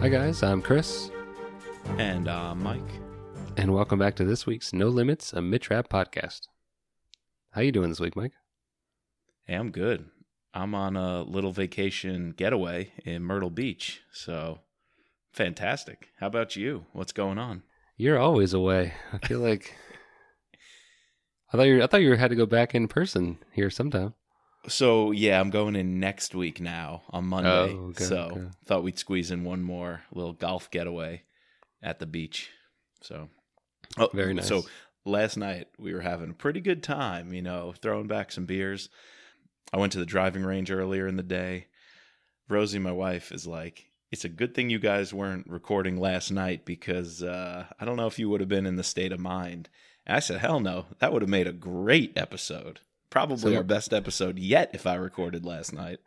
Hi guys, I'm Chris. And Mike. And welcome back to this week's No Limits, a MitchRapp podcast. How you doing this week, Mike? Hey, I'm good. I'm on a little vacation getaway in Myrtle Beach, so fantastic. How about you? What's going on? You're always away. I feel like I thought you had to go back in person here sometime. So yeah, I'm going in next week now on Monday. Oh, okay, so thought we'd squeeze in one more little golf getaway at the beach. So very nice. So last night we were having a pretty good time, throwing back some beers. I went to the driving range earlier in the day. Rosie, my wife, is like, it's a good thing you guys weren't recording last night because I don't know if you would have been in the state of mind. And I said, hell no, that would have made a great episode. Probably our best episode yet if I recorded last night.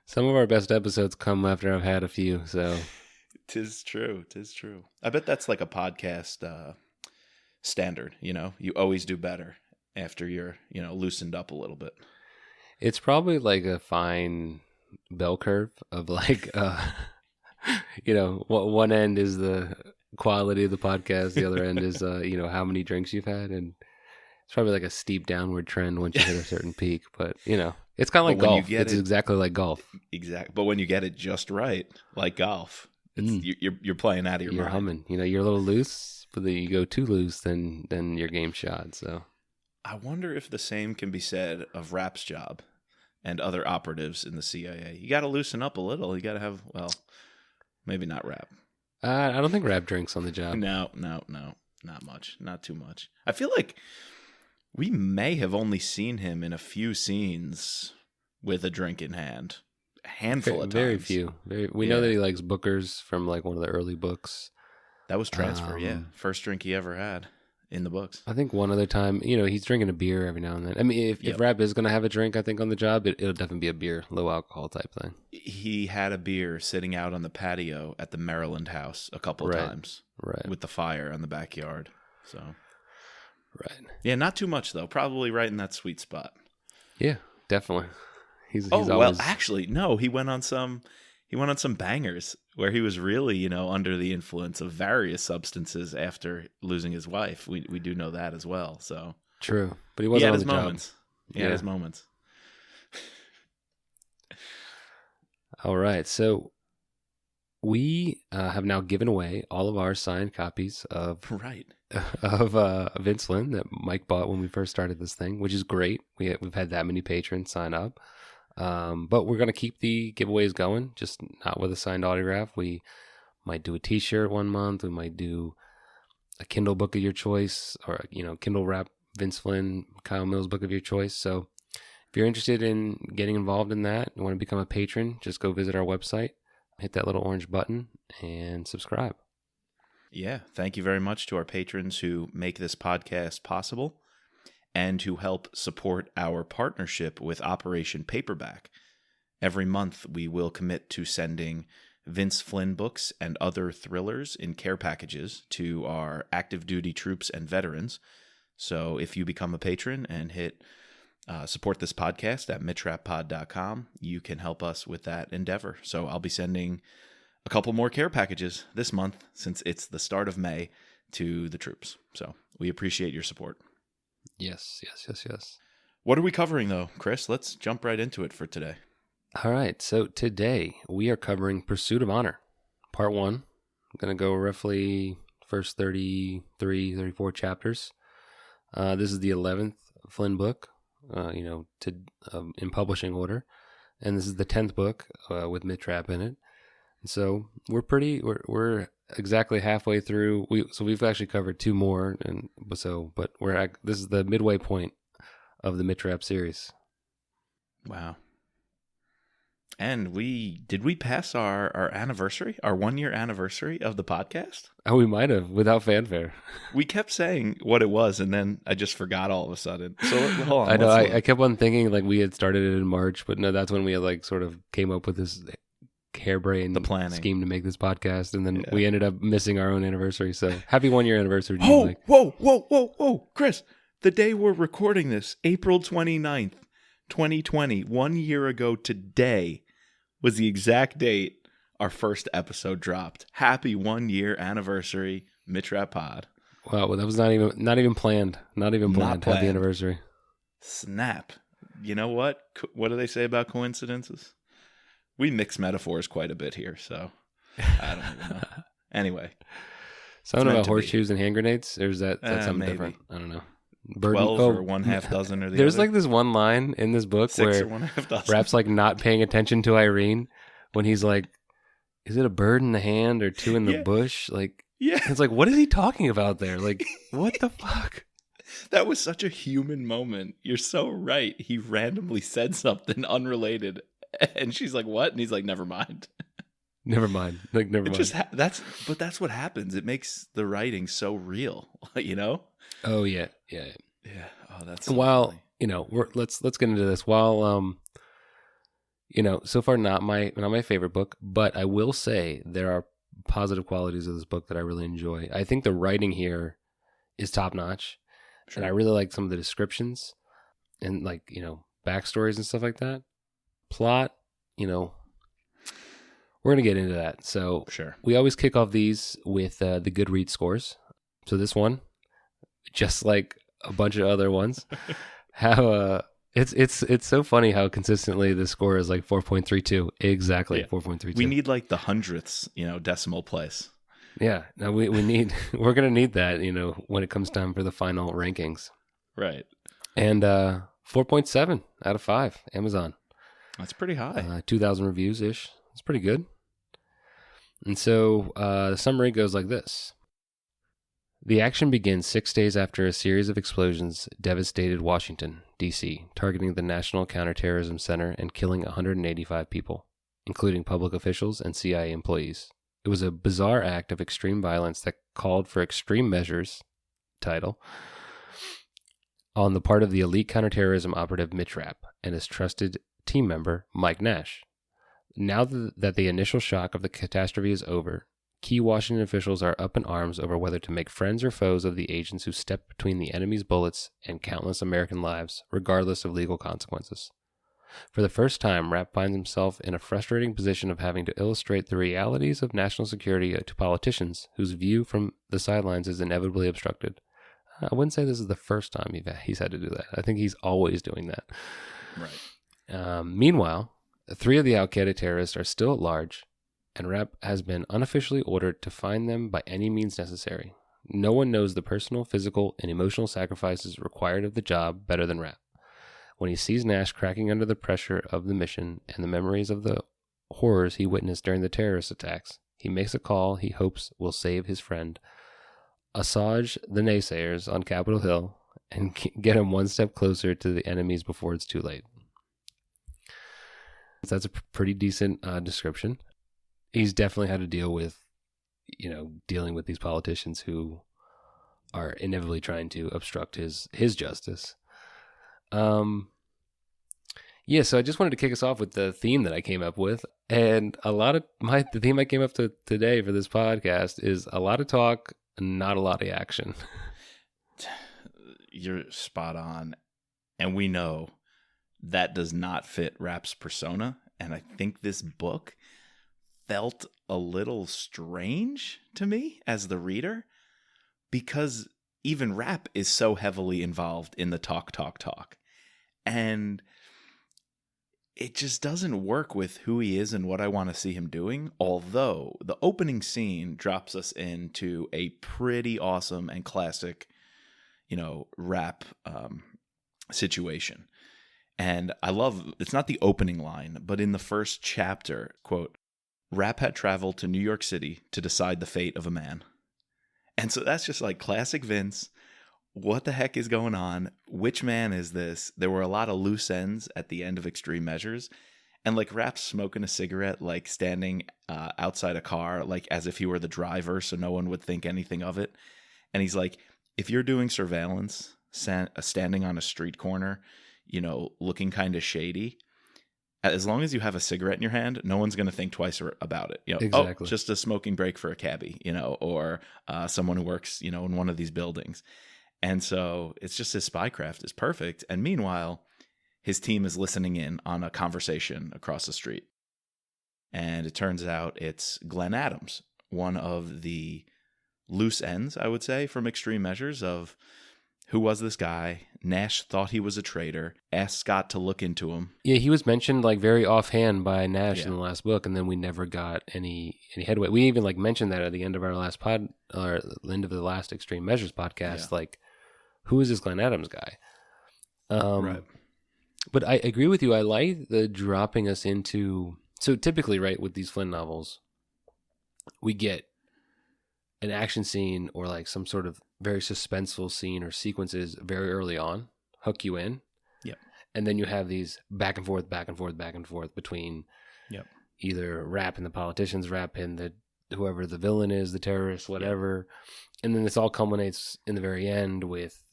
Some of our best episodes come after I've had a few, so. Tis true. I bet that's like a podcast standard, You always do better after you're, loosened up a little bit. It's probably like a fine bell curve of like, one end is the quality of the podcast. The other end is, how many drinks you've had. And it's probably like a steep downward trend once you hit a certain peak. But, it's kind of like golf. It's exactly like golf. Exactly. But when you get it just right, like golf, you're playing out of your mind. You're humming. You're a little loose, but then you go too loose, then your game's shot. So I wonder if the same can be said of Rapp's job and other operatives in the CIA. You got to loosen up a little. You got to have, maybe not Rapp. I don't think Rapp drinks on the job. No, not much, not too much. I feel like we may have only seen him in a few scenes with a drink in hand. A handful of times. Very few. We know that he likes Booker's from like one of the early books. That was Transfer, yeah. First drink he ever had in the books. I think one other time, he's drinking a beer every now and then. I mean, if Rapp is going to have a drink, I think, on the job, it'll definitely be a beer, low alcohol type thing. He had a beer sitting out on the patio at the Maryland house a couple times. Right. With the fire in the backyard. So. Right. Yeah, not too much, though. Probably right in that sweet spot. Yeah, definitely. He's always... well, actually, no. He went on some bangers where he was really, under the influence of various substances after losing his wife. We do know that as well. So true, but he wasn't on the job. Moments. He had his moments. All right, so we have now given away all of our signed copies of Vince Flynn that Mike bought when we first started this thing, which is great. We've had that many patrons sign up. But we're going to keep the giveaways going, just not with a signed autograph. We might do a t-shirt one month. We might do a Kindle book of your choice, or, Kindle Wrap Vince Flynn, Kyle Mills book of your choice. So if you're interested in getting involved in that, you want to become a patron, just go visit our website, hit that little orange button, and subscribe. Yeah. Thank you very much to our patrons who make this podcast possible and who help support our partnership with Operation Paperback. Every month, we will commit to sending Vince Flynn books and other thrillers in care packages to our active duty troops and veterans. So if you become a patron and hit support this podcast at MitchRappPod.com, you can help us with that endeavor. So I'll be sending a couple more care packages this month, since it's the start of May, to the troops. So we appreciate your support. Yes. What are we covering, though, Chris? Let's jump right into it for today. All right. So today we are covering Pursuit of Honor, Part 1. I'm going to go roughly first 34 chapters. This is the 11th Flynn book, in publishing order. And this is the 10th book with MitchRapp in it. And so we're exactly halfway through. We've actually covered two more, but this is the midway point of the MitchRapp series. Wow! And did we pass our anniversary, our 1-year anniversary of the podcast? Oh, we might have, without fanfare. We kept saying what it was, and then I just forgot all of a sudden. So hold on. I know. I kept on thinking like we had started it in March, but no, that's when we had like sort of came up with this harebrained scheme to make this podcast, and then we ended up missing our own anniversary. So happy 1-year anniversary to you, Mike. Whoa, Chris! The day we're recording this, April 29th, 2020, 1 year ago today, was the exact date our first episode dropped. Happy 1 year anniversary, MitchRappPod. Wow, well, that was not even planned. Not even planned. Happy planned. anniversary. Snap. You know what? What do they say about coincidences? We mix metaphors quite a bit here, so I don't even know. Anyway. Something about horseshoes and hand grenades? Or is that something maybe different? I don't know. 12 or 1/2 dozen or the There's other? like this one line in this book 6 where or 1/2 dozen. Rapp's like not paying attention to Irene when he's like, is it a bird in the hand or two in the bush? Like, yeah. It's like, what is he talking about there? Like, what the fuck? That was such a human moment. You're so right. He randomly said something unrelated, and she's like, "What?" And he's like, "Never mind." Never mind. Like, never mind. That's what happens. It makes the writing so real, you know? Oh yeah. Oh, that's so while funny. Let's get into this. While so far not my favorite book, but I will say there are positive qualities of this book that I really enjoy. I think the writing here is top notch. Sure. And I really like some of the descriptions and backstories and stuff like that. Plot, we're going to get into that. So Sure. We always kick off these with the Goodreads scores. So this one, just like a bunch of other ones, how it's so funny how consistently the score is like 4.32. Exactly, 4.32. We need like the hundredths, decimal place. Yeah, no, we're going to need that, when it comes time for the final rankings. Right. And 4.7 out of 5, Amazon. That's pretty high. 2,000 reviews-ish. That's pretty good. And so the summary goes like this. The action begins 6 days after a series of explosions devastated Washington, D.C., targeting the National Counterterrorism Center and killing 185 people, including public officials and CIA employees. It was a bizarre act of extreme violence that called for extreme measures, title, on the part of the elite counterterrorism operative Mitch Rapp and his trusted team member Mike Nash. Now that the initial shock of the catastrophe is over, key Washington officials are up in arms over whether to make friends or foes of the agents who stepped between the enemy's bullets and countless American lives, regardless of legal consequences. For the first time, Rapp finds himself in a frustrating position of having to illustrate the realities of national security to politicians whose view from the sidelines is inevitably obstructed. I wouldn't say this is the first time he's had to do that. I think he's always doing that. Right. Meanwhile, 3 of the Al-Qaeda terrorists are still at large, and Rapp has been unofficially ordered to find them by any means necessary. No one knows the personal, physical, and emotional sacrifices required of the job better than Rapp. When he sees Nash cracking under the pressure of the mission and the memories of the horrors he witnessed during the terrorist attacks, he makes a call he hopes will save his friend, assuage the naysayers on Capitol Hill, and get him one step closer to the enemies before it's too late. That's a pretty decent description. He's definitely had to deal with, dealing with these politicians who are inevitably trying to obstruct his justice. So I just wanted to kick us off with the theme that I came up with. And the theme I came up to today for this podcast is a lot of talk, not a lot of action. You're spot on. And we know that does not fit Rapp's persona. And I think this book felt a little strange to me as the reader because even Rapp is so heavily involved in the talk. And it just doesn't work with who he is and what I want to see him doing. Although the opening scene drops us into a pretty awesome and classic, Rapp situation. And I love, it's not the opening line, but in the first chapter, quote, Rapp had traveled to New York City to decide the fate of a man. And so that's just like classic Vince. What the heck is going on? Which man is this? There were a lot of loose ends at the end of Extreme Measures. And like Rapp's smoking a cigarette, like standing outside a car, like as if he were the driver, so no one would think anything of it. And he's like, if you're doing surveillance, standing on a street corner, looking kind of shady, as long as you have a cigarette in your hand, no one's going to think twice about it. Exactly. Just a smoking break for a cabbie, or someone who works, in one of these buildings. And so it's just his spycraft is perfect. And meanwhile, his team is listening in on a conversation across the street. And it turns out it's Glenn Adams, one of the loose ends, I would say, from Extreme Measures of who was this guy? Nash thought he was a traitor, asked Scott to look into him. Yeah, he was mentioned like very offhand by Nash Yeah. in the last book, and then we never got any headway. We even like mentioned that at the end of our last pod, or the end of the last Extreme Measures podcast. Yeah. Like, who is this Glenn Adams guy? Right. But I agree with you. I like the dropping us into. So typically, right, with these Flynn novels, we get an action scene or like some sort of very suspenseful scene or sequences very early on, hook you in. Yep. And then you have these back and forth between Yep. either Rapp and the politicians, Rapp and the whoever the villain is, the terrorist, whatever. And then this all culminates in the very end with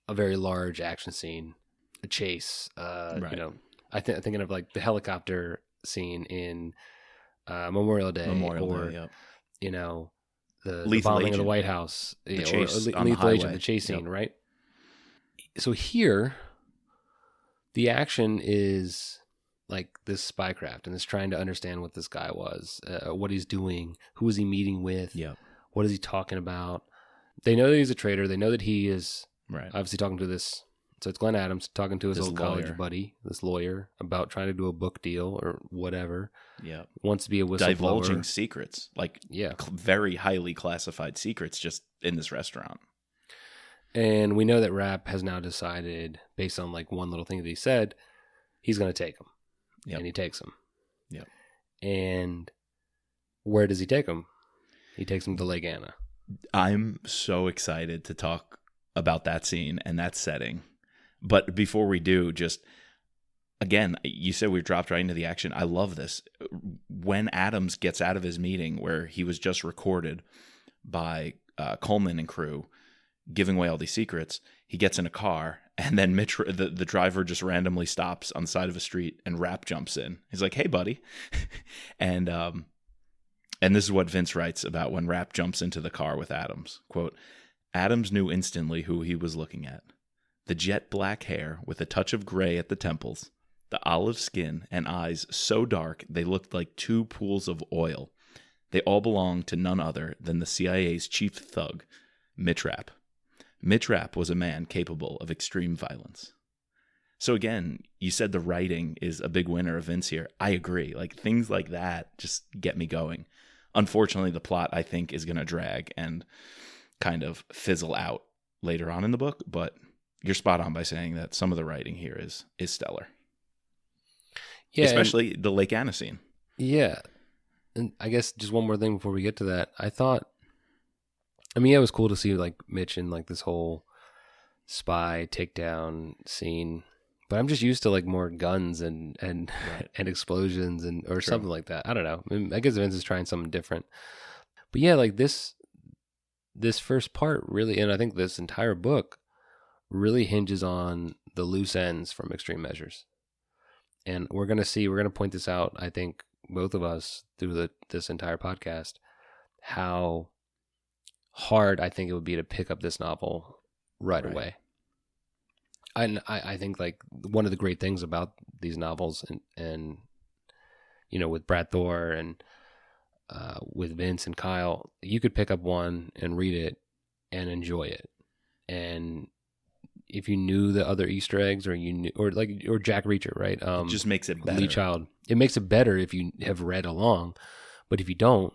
a very large action scene, a chase. Right. You know, thinking of like the helicopter scene in Memorial Day, Day, you know, the Lethal bombing Agent. of the White House, The you know, chase or on the Lethal Agent, highway. the chase scene, Yep. right? So here, the action is like this spycraft and this trying to understand what this guy was, what he's doing, who is he meeting with, Yep. what is he talking about. They know that he's a traitor. They know that he is Right. obviously talking to this. So it's Glenn Adams talking to his This old lawyer. college buddy, this lawyer, about trying to do a book deal or whatever. Yep. Wants to be a whistleblower. Divulging secrets, like Yeah. very highly classified secrets, just in this restaurant. And we know that Rapp has now decided, based on like one little thing that he said, he's going to take him. Yep. And he takes him. Yep. And where does he take him? He takes him to Lake Anna. I'm so excited to talk about that scene and that setting. But before we do, just again, you said we dropped right into the action. I love this. When Adams gets out of his meeting where he was just recorded by Coleman and crew giving away all these secrets, he gets in a car and then the driver just randomly stops on the side of a street and Rapp jumps in. He's like, "Hey, buddy." And this is what Vince writes about when Rapp jumps into the car with Adams. Quote, "Adams knew instantly who he was looking at. The jet black hair with a touch of gray at the temples, the olive skin and eyes so dark they looked like two pools of oil. They all belonged to none other than the CIA's chief thug, Mitch Rapp. Mitch Rapp was a man capable of extreme violence." So again, you said the writing is a big winner of Vince here. I agree. Like things like that just get me going. Unfortunately, the plot, I think, is going to drag and kind of fizzle out later on in the book, but you're spot on by saying that some of the writing here is stellar. Yeah. Especially the Lake Anna scene. Yeah. And I guess just one more thing before we get to that. Yeah, it was cool to see like Mitch in like this whole spy takedown scene. But I'm just used to like more guns and and explosions and or True. something like that. I don't know. I guess Vince is trying something different. But yeah, like this first part really, and I think this entire book really hinges on the loose ends from Extreme Measures. And we're going to point this out, I think, both of us through this entire podcast, how hard I think it would be to pick up this novel right away. And I think like one of the great things about these novels and you know, with Brad Thor and with Vince and Kyle, you could pick up one and read it and enjoy it. And if you knew the other Easter eggs or Jack Reacher, right? It just makes it better. Lee Child. It makes it better if you have read along, but if you don't,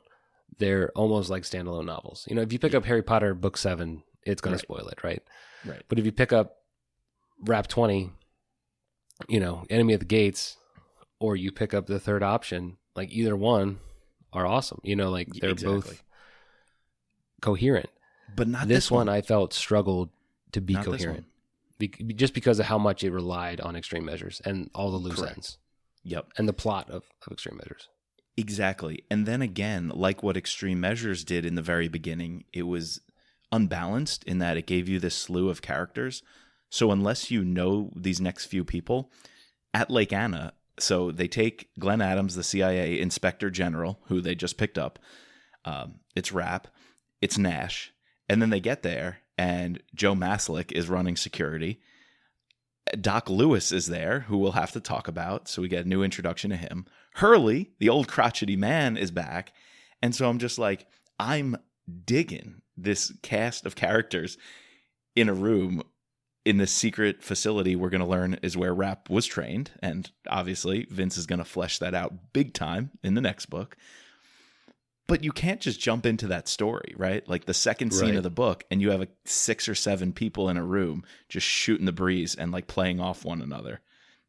they're almost like standalone novels. You know, if you pick up Harry Potter book 7, it's going to spoil it, right? Right. But if you pick up Rap 20, you know, Enemy at the Gates, or you pick up the third option, like either one are awesome. You know, like they're both coherent. But not this one. I felt struggled to be not coherent. Just because of how much it relied on Extreme Measures and all the loose ends. Yep. And the plot of Extreme Measures. Exactly. And then again, like what Extreme Measures did in the very beginning, it was unbalanced in that it gave you this slew of characters. So unless you know these next few people, at Lake Anna, so they take Glenn Adams, the CIA Inspector General, who they just picked up. It's Rapp. It's Nash. And then they get there, and Joe Maslick is running security. Doc Lewis is there, who we'll have to talk about. So we get a new introduction to him. Hurley, the old crotchety man, is back. And so I'm just like, I'm digging this cast of characters in a room in this secret facility we're going to learn is where Rapp was trained. And obviously, Vince is going to flesh that out big time in the next book. But you can't just jump into that story, right? Like the second scene of the book, and you have 6 or 7 people in a room just shooting the breeze and like playing off one another.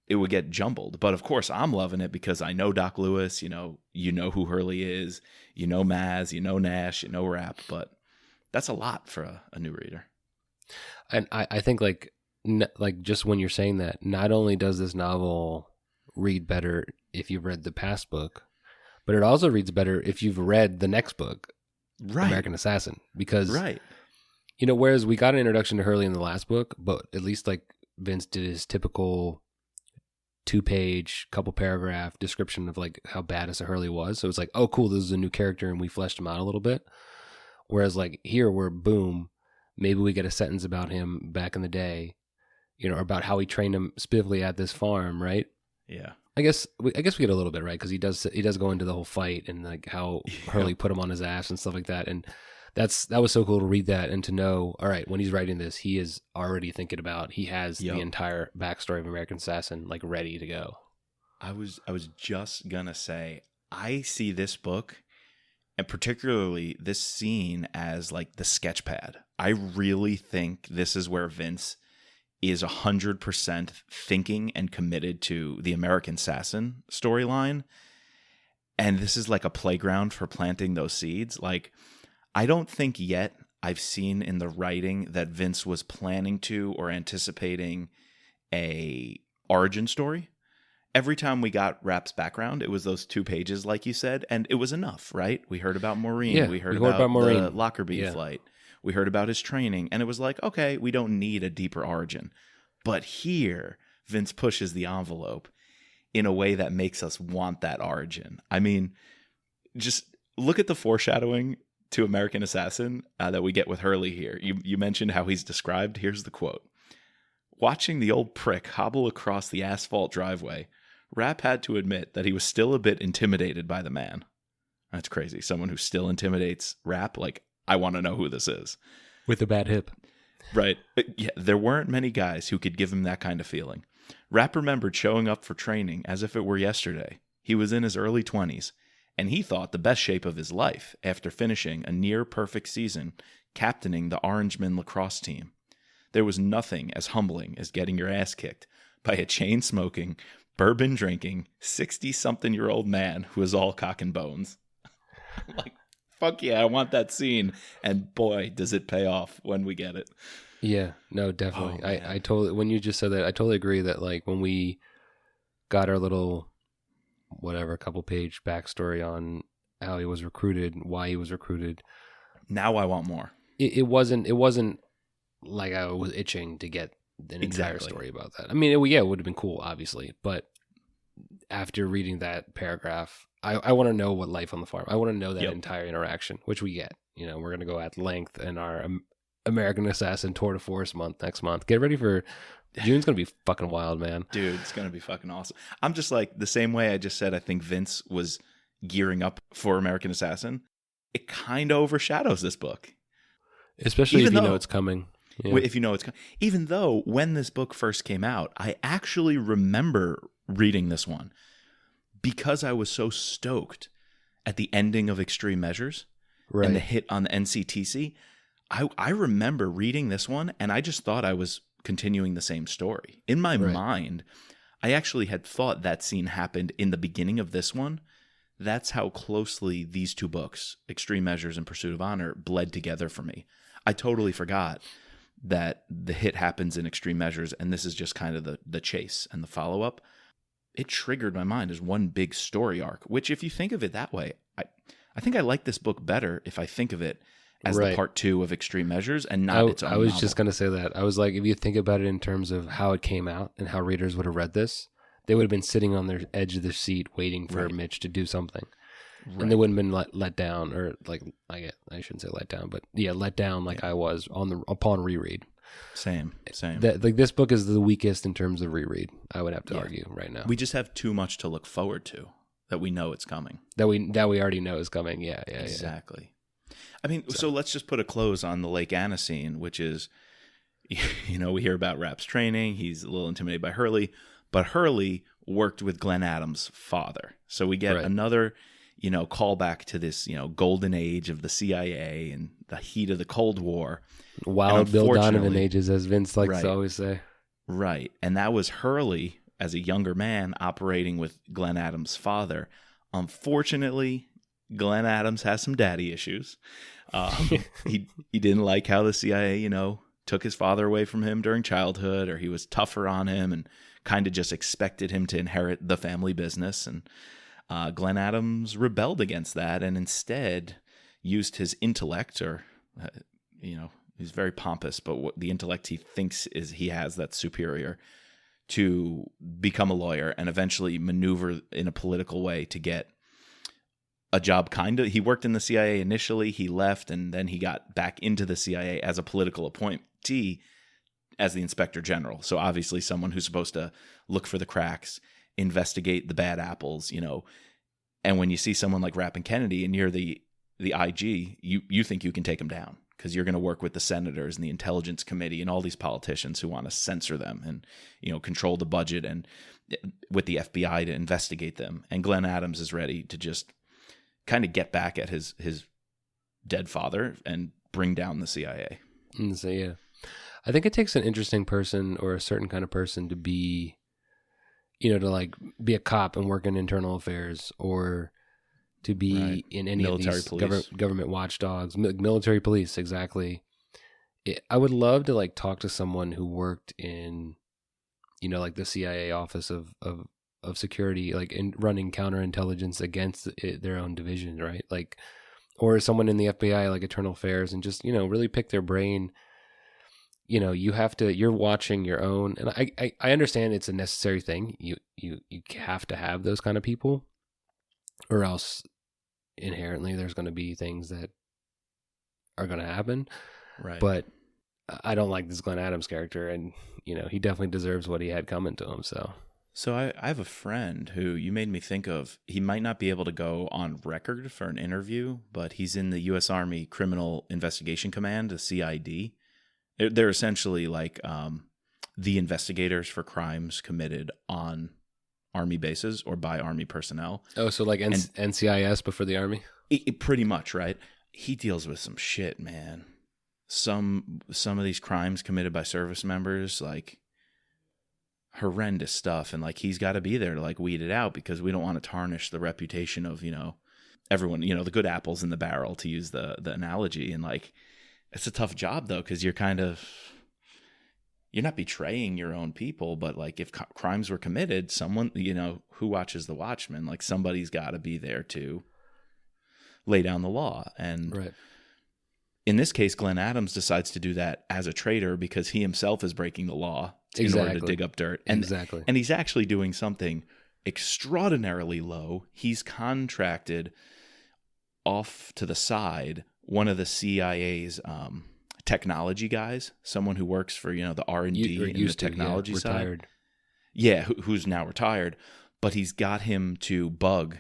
It would get jumbled. But of course, I'm loving it because I know Doc Lewis, you know who Hurley is, you know Maz, you know Nash, you know Rapp. But that's a lot for a new reader. And I think like just when you're saying that, not only does this novel read better if you've read the past book, but it also reads better if you've read the next book, American Assassin. Because, whereas we got an introduction to Hurley in the last book, but at least like Vince did his typical 2-page, couple paragraph description of like how badass a Hurley was. So it's like, oh, cool, this is a new character, and we fleshed him out a little bit. Whereas like here, we're boom, maybe we get a sentence about him back in the day, about how he trained him specifically at this farm, right? Yeah. I guess we get a little bit, right? Because he does go into the whole fight and like how Hurley put him on his ass and stuff like that. And that was so cool to read that and to know, all right, when he's writing this, he is already thinking about, he has the entire backstory of American Assassin like ready to go. I was just gonna say, I see this book and particularly this scene as like the sketch pad. I really think this is where Vince is 100% thinking and committed to the American Assassin storyline. And this is like a playground for planting those seeds. Like, I don't think yet I've seen in the writing that Vince was planning to or anticipating a origin story. Every time we got Rapp's background, it was those 2 pages, like you said, and it was enough, right? We heard about Maureen. Yeah, we heard about Maureen. The Lockerbie flight. We heard about his training, and it was like, okay, we don't need a deeper origin. But here, Vince pushes the envelope in a way that makes us want that origin. I mean, just look at the foreshadowing to American Assassin that we get with Hurley here. You mentioned how he's described. Here's the quote. Watching the old prick hobble across the asphalt driveway, Rapp had to admit that he was still a bit intimidated by the man. That's crazy. Someone who still intimidates Rapp, like, I want to know who this is. With a bad hip. Right. Yeah, there weren't many guys who could give him that kind of feeling. Rapp remembered showing up for training as if it were yesterday. He was in his early 20s, and he thought the best shape of his life after finishing a near-perfect season captaining the Orangemen lacrosse team. There was nothing as humbling as getting your ass kicked by a chain-smoking, bourbon-drinking, 60-something-year-old man who is all cock and bones. I'm like, fuck yeah, I want that scene. And boy, does it pay off when we get it. Yeah, no, definitely. I totally, when you just said that, I totally agree that like when we got our little, whatever, couple page backstory on how he was recruited, why he was recruited. Now I want more. It wasn't like I was itching to get an entire story about that. I mean, it would have been cool, obviously. But after reading that paragraph, I want to know what life on the farm. I want to know that entire interaction, which we get. We're going to go at length in our American Assassin Tour de Force month next month. Get ready for June's going to be fucking wild, man. Dude, it's going to be fucking awesome. I'm just like, the same way I just said, I think Vince was gearing up for American Assassin. It kind of overshadows this book. Especially if you know it's coming. Yeah. If you know it's coming. Even though when this book first came out, I actually remember reading this one because I was so stoked at the ending of Extreme Measures and the hit on the NCTC. I remember reading this one, and I just thought I was continuing the same story. In my mind, I actually had thought that scene happened in the beginning of this one. That's how closely these 2 books, Extreme Measures and Pursuit of Honor, bled together for me. I totally forgot that the hit happens in Extreme Measures, and this is just kind of the chase and the follow-up. It triggered my mind as one big story arc, which if you think of it that way, I think I like this book better if I think of it as the part 2 of Extreme Measures and not its own I was novel. just going to say that. I was like, if you think about it in terms of how it came out and how readers would have read this, they would have been sitting on their edge of their seat waiting for Mitch to do something. Right. And they wouldn't have been let down, or like, I shouldn't say let down, but let down like I was upon reread. Same. That like this book is the weakest in terms of reread. I would have to argue right now. We just have too much to look forward to that we know it's coming. That we already know is coming. Yeah. Exactly. I mean, so let's just put a close on the Lake Anna scene, which is, we hear about Rapp's training. He's a little intimidated by Hurley, but Hurley worked with Glenn Adams' father. So we get another, callback to this, golden age of the CIA and the heat of the Cold War. Wild Bill Donovan ages, as Vince likes to always say. Right. And that was Hurley as a younger man operating with Glenn Adams' father. Unfortunately, Glenn Adams has some daddy issues. He didn't like how the CIA, took his father away from him during childhood, or he was tougher on him and kind of just expected him to inherit the family business. And Glenn Adams rebelled against that and instead used his intellect, or, he's very pompous, but the intellect he thinks he has that's superior, to become a lawyer and eventually maneuver in a political way to get a job. He worked in the CIA initially, he left, and then he got back into the CIA as a political appointee as the inspector general. So obviously someone who's supposed to look for the cracks, investigate the bad apples, and when you see someone like Rapp and Kennedy and you're the IG, you think you can take them down because you're going to work with the senators and the intelligence committee and all these politicians who want to censor them and, control the budget, and with the FBI to investigate them. And Glenn Adams is ready to just kind of get back at his dead father and bring down the CIA. So, yeah. I think it takes an interesting person or a certain kind of person to be, to like be a cop and work in internal affairs, or to be in any military of these government watchdogs, military police. Exactly. I would love to like talk to someone who worked in, like the CIA office of security, like in running counterintelligence against their own division, right? Like, or someone in the FBI, like internal affairs, and just, really pick their brain. You're watching your own, and I understand it's a necessary thing. You have to have those kind of people, or else inherently there's going to be things that are going to happen. Right. But I don't like this Glenn Adams character, and he definitely deserves what he had coming to him. So I have a friend who you made me think of. He might not be able to go on record for an interview, but he's in the U.S. Army Criminal Investigation Command, the CID. They're essentially like the investigators for crimes committed on Army bases or by Army personnel. Oh, so like NCIS before the Army? Pretty much, right? He deals with some shit, man. Some of these crimes committed by service members, like horrendous stuff, and like he's got to be there to like weed it out because we don't want to tarnish the reputation of everyone, the good apples in the barrel, to use the analogy. And like it's a tough job though, because you're not betraying your own people, but like if crimes were committed, someone, who watches the watchman, like somebody's got to be there to lay down the law. And in this case, Glenn Adams decides to do that as a traitor because he himself is breaking the law in order to dig up dirt. And he's actually doing something extraordinarily low. He's contracted off to the side one of the CIA's technology guys, someone who works for the R&D and the technology side. Retired. Yeah, who's now retired, but he's got him to bug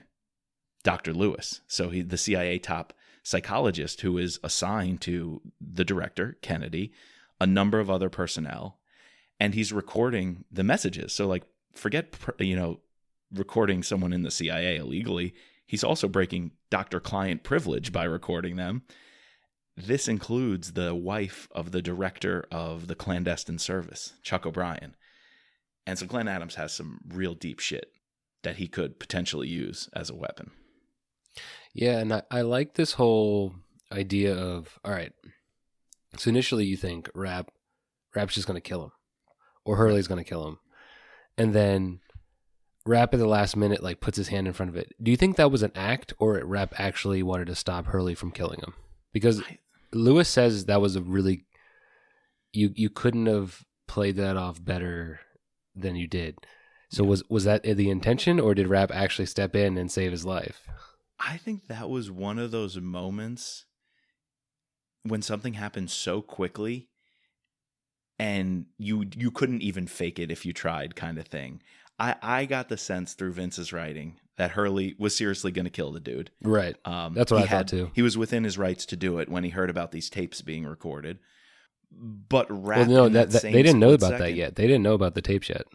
Dr. Lewis. So the CIA top psychologist who is assigned to the director, Kennedy, a number of other personnel, and he's recording the messages. So like forget recording someone in the CIA illegally. He's also breaking doctor-client privilege by recording them. This includes the wife of the director of the clandestine service, Chuck O'Brien. And so Glenn Adams has some real deep shit that he could potentially use as a weapon. Yeah, and I like this whole idea of, all right, so initially you think Rapp's just going to kill him, or Hurley's going to kill him. And then Rapp at the last minute like puts his hand in front of it. Do you think that was an act, or Rapp actually wanted to stop Hurley from killing him? Because Lewis says that was a really, you couldn't have played that off better than you did. So was that the intention, or did Rapp actually step in and save his life? I think that was one of those moments when something happens so quickly and you couldn't even fake it if you tried, kind of thing. I got the sense through Vince's writing that Hurley was seriously going to kill the dude. Right. That's what I thought too. He was within his rights to do it when he heard about these tapes being recorded. But they didn't know about that yet. They didn't know about the tapes yet.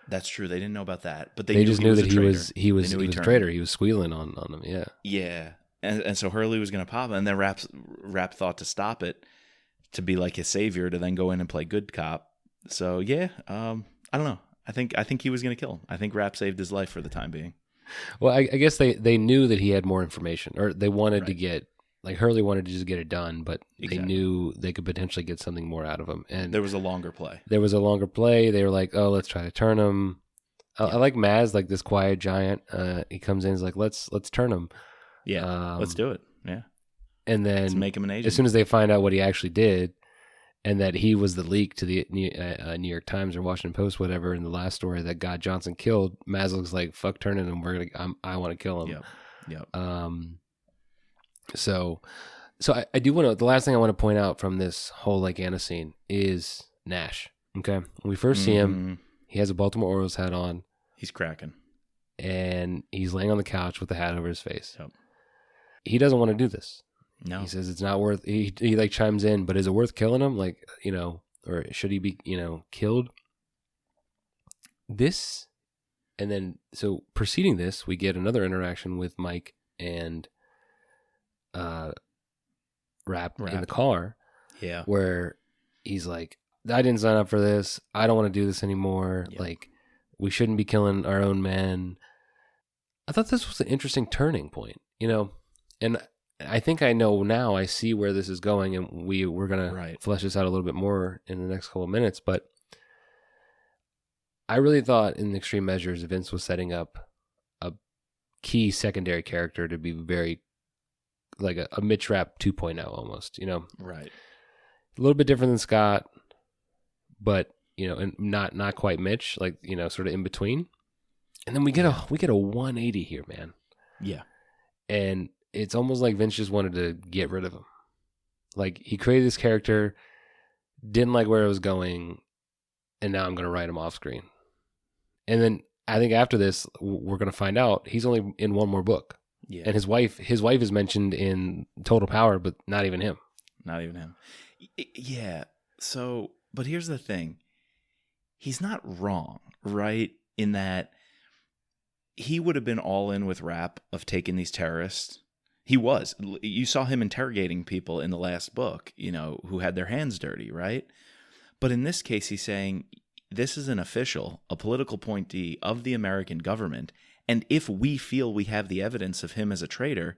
That's true. They didn't know about that, but they just knew that he was a a traitor. He was squealing on them. Yeah. Yeah. And so Hurley was going to pop it, and then Rapp thought to stop it, to be like his savior, to then go in and play good cop. So yeah, I don't know. I think he was going to kill him. I think Rapp saved his life for the time being. Well, I guess they knew that he had more information, or they wanted to get, like, Hurley wanted to just get it done, but they knew they could potentially get something more out of him. And there was a longer play. They were like, oh, let's try to turn him. I like Maz, like this quiet giant. He comes in, he's like, let's turn him. Yeah, let's do it. Yeah. And then let's make him an agent. As soon as they find out what he actually did, and that he was the leak to the New York Times or Washington Post, whatever, in the last story that got Johnson killed, Maz looks like, fuck turning him. I want to kill him. Yep. So I do want to. The last thing I want to point out from this whole Lake Anna scene is Nash. Okay, when we first see him, he has a Baltimore Orioles hat on. He's cracking, and he's laying on the couch with the hat over his face. Yep. He doesn't want to do this. No, he says it's not worth. He like chimes in, but is it worth killing him? Like, or should he be killed? This, and then so preceding this, we get another interaction with Mike and Rapp in the car. Yeah, where he's like, I didn't sign up for this. I don't want to do this anymore. Yep. Like, we shouldn't be killing our own men. I thought this was an interesting turning point, and I think I know now. I see where this is going, and we're going to flesh this out a little bit more in the next couple of minutes. But I really thought in Extreme Measures, Vince was setting up a key secondary character to be very like a Mitch Rapp 2.0 almost, Right. A little bit different than Scott, but and not quite Mitch, like sort of in between. And then we get a 180 here, man. Yeah. And it's almost like Vince just wanted to get rid of him. Like, he created this character, didn't like where it was going, and now I'm going to write him off screen. And then I think after this, we're going to find out he's only in one more book. Yeah. And his wife is mentioned in Total Power, but not even him. Not even him. Yeah. So, but here's the thing. He's not wrong, right? In that he would have been all in with Rapp of taking these terrorists. He was. You saw him interrogating people in the last book, who had their hands dirty, right? But in this case, he's saying this is an official, a political appointee of the American government, and if we feel we have the evidence of him as a traitor,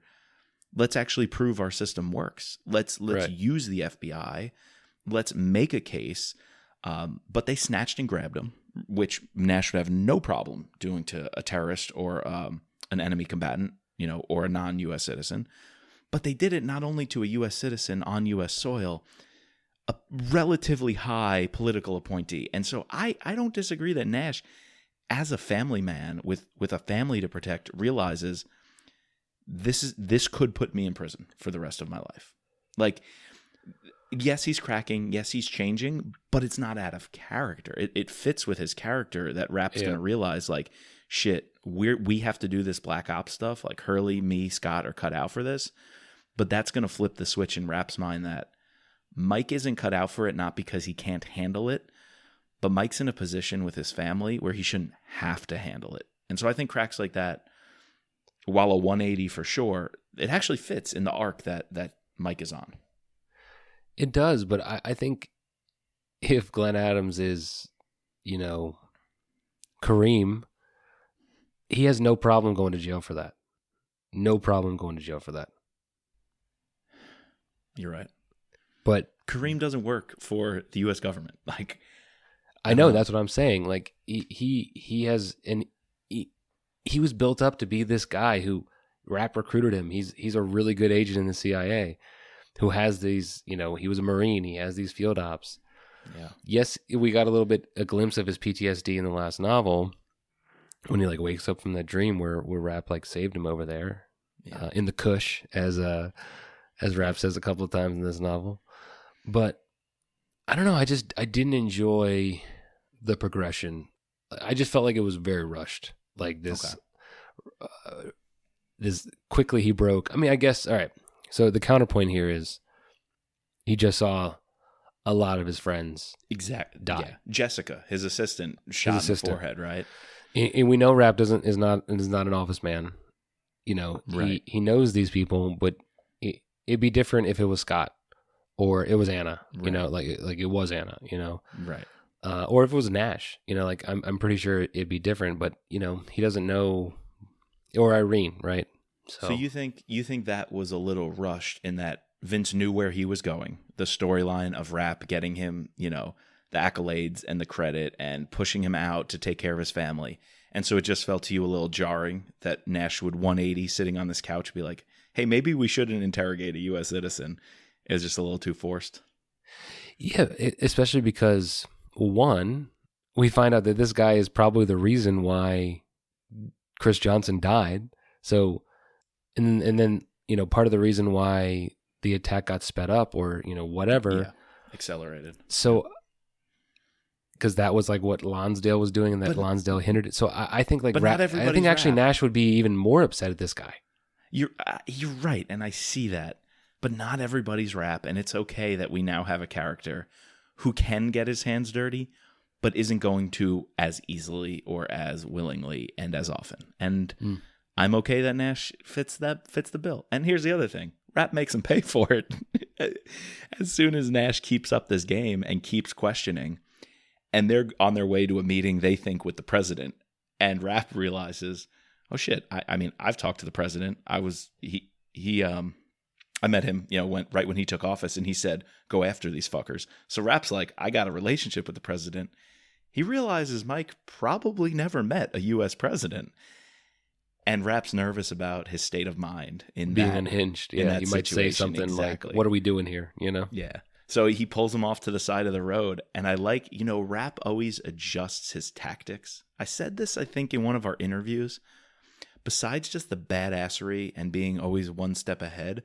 let's actually prove our system works. Let's use the FBI. Let's make a case. But they snatched and grabbed him, which Nash would have no problem doing to a terrorist or an enemy combatant, or a non-U.S. citizen. But they did it not only to a U.S. citizen on U.S. soil, a relatively high political appointee. And so I don't disagree that Nash, as a family man with a family to protect, realizes this could put me in prison for the rest of my life. Like, yes, he's cracking. Yes, he's changing, but it's not out of character. It fits with his character that Rapp's going to realize, like, shit, we have to do this Black Ops stuff. Like, Hurley, me, Scott are cut out for this. But that's going to flip the switch in Rapp's mind that Mike isn't cut out for it, not because he can't handle it, but Mike's in a position with his family where he shouldn't have to handle it. And so I think cracks like that, while a 180 for sure, it actually fits in the arc that Mike is on. It does, but I think if Glenn Adams is, Kareem, he has no problem going to jail for that. No problem going to jail for that. You're right. But Kareem doesn't work for the U.S. government. Like, I know, that's what I'm saying. Like, he has, and he was built up to be this guy who Rapp recruited him. He's a really good agent in the CIA who has these, he was a Marine. He has these field ops. Yeah. Yes, we got a glimpse of his PTSD in the last novel when he like wakes up from that dream where Rapp like saved him over there in the Kush, as Rapp says a couple of times in this novel. But I don't know. I didn't enjoy the progression. I just felt like it was very rushed. Like this, this quickly he broke. I mean, I guess, all right. So the counterpoint here is he just saw a lot of his friends die. Yeah. Jessica, his assistant, shot in the forehead, right? And we know Rapp is not an office man. You know, right. he knows these people, but it'd be different if it was Scott or it was Anna. Right. You know, like it was Anna. You know, right. Or if it was Nash. You know, like I'm pretty sure it'd be different. But you know, he doesn't know, or Irene, right? So you think that was a little rushed in that Vince knew where he was going, the storyline of Rapp getting him, you know, the accolades and the credit and pushing him out to take care of his family. And so it just felt to you a little jarring that Nash would 180 sitting on this couch be like, hey, maybe we shouldn't interrogate a U.S. citizen. It was just a little too forced. Yeah, especially because, one, we find out that this guy is probably the reason why Chris Johnson died. So, and then, you know, part of the reason why the attack got sped up or, you know, whatever. Accelerated. So, because that was like what Lonsdale was doing and that Lonsdale hindered it. So I think like, I think actually Nash would be even more upset at this guy. You're right. And I see that, but not everybody's Rapp. And it's okay that we now have a character who can get his hands dirty, but isn't going to as easily or as willingly and as often. And I'm okay that Nash fits the bill. And here's the other thing. Rapp makes him pay for it. As soon as Nash keeps up this game and keeps questioning, and they're on their way to a meeting, they think, with the president, and Rapp realizes, oh shit, I mean, I've talked to the president. I met him, you know, right when he took office, and he said, go after these fuckers. So Rapp's like, I got a relationship with the president. He realizes Mike probably never met a U.S. president. And Rapp's nervous about his state of mind in being unhinged. Yeah, you might say something like, "What are we doing here?" You know? Yeah. So he pulls him off to the side of the road, and I like, you know, Rapp always adjusts his tactics. I said this, I think, in one of our interviews. Besides just the badassery and being always one step ahead,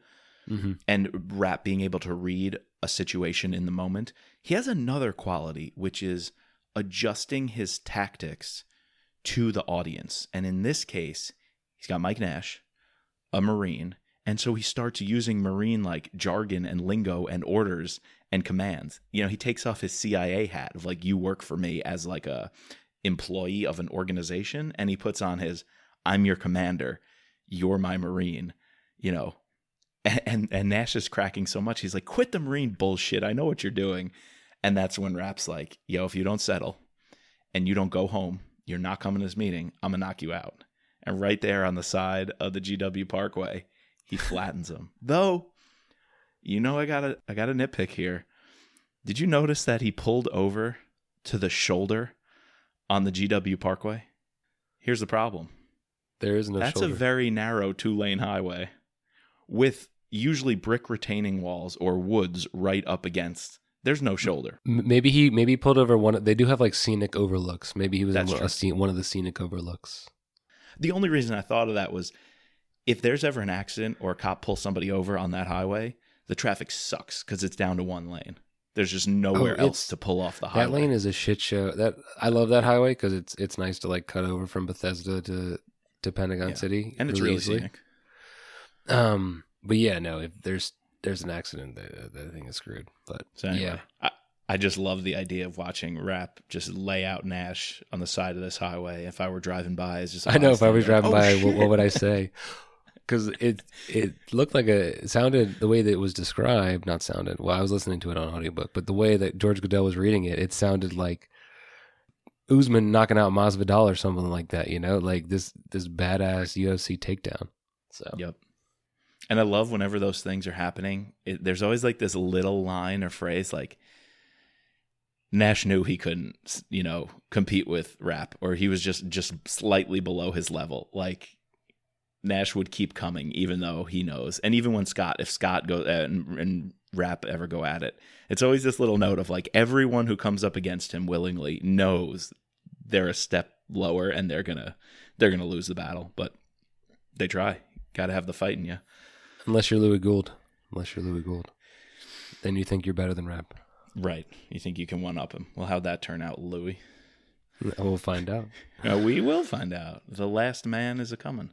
and Rapp being able to read a situation in the moment, he has another quality, which is adjusting his tactics to the audience. And in this case, he's got Mike Nash, a Marine, and so he starts using Marine-like jargon and lingo and orders and commands. You know, he takes off his CIA hat of like, you work for me as like a employee of an organization, and he puts on his, I'm your commander, you're my Marine, you know. And Nash is cracking so much, he's like, quit the Marine bullshit, I know what you're doing. And that's when Rapp's like, yo, if you don't settle and you don't go home, you're not coming to this meeting, I'm going to knock you out. And right there on the side of the GW Parkway, he flattens him. Though, you know, I got a nitpick here. Did you notice that he pulled over to the shoulder on the GW Parkway? Here's the problem. There is no shoulder. That's a very narrow 2-lane highway with usually brick retaining walls or woods right up against. There's no shoulder. Maybe he pulled over one. They do have like scenic overlooks. Maybe he was in one of the scenic overlooks. The only reason I thought of that was if there's ever an accident or a cop pulls somebody over on that highway, the traffic sucks because it's down to one lane. There's just nowhere else to pull off the highway. That lane is a shit show. I love that highway because it's nice to like cut over from Bethesda to Pentagon City, and it's really scenic. But yeah, no, if there's an accident, that thing is screwed. But so anyway, yeah. I just love the idea of watching Rapp just lay out Nash on the side of this highway. If I were driving by, it's just. I know if I was driving by, what would I say? Because it looked like it sounded the way that it was described. Not sounded. Well, I was listening to it on audiobook, but the way that George Goodell was reading it, it sounded like Usman knocking out Masvidal or something like that. You know, like this badass UFC takedown. So yep. And I love whenever those things are happening. There's always like this little line or phrase like, Nash knew he couldn't, you know, compete with Rapp, or he was just slightly below his level. Like Nash would keep coming, even though he knows. And even when if Scott goes and Rapp ever go at it, it's always this little note of like everyone who comes up against him willingly knows they're a step lower and they're gonna lose the battle, but they try. Got to have the fight in you. Unless you're Louis Gould, then you think you're better than Rapp. Right. You think you can one-up him. Well, how'd that turn out, Louis? We'll find out. We will find out. The last man is a-coming.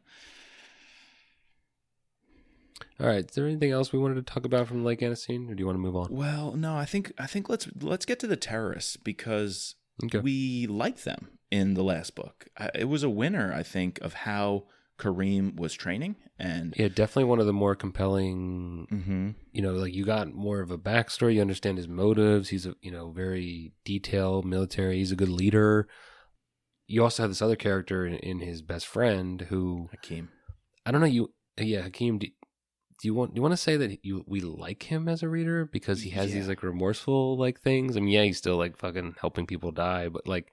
All right. Is there anything else we wanted to talk about from Lake Anacin, or do you want to move on? Well, no, I think let's get to the terrorists because we liked them in the last book. It was a winner, I think, of how Kareem was training, and definitely one of the more compelling. Like you got more of a backstory. You understand his motives. He's a very detailed military. He's a good leader. You also have this other character in his best friend who Hakeem. I don't know. Hakeem. Do you want to say that we like him as a reader because he has these like remorseful like things? I mean, he's still like fucking helping people die, but like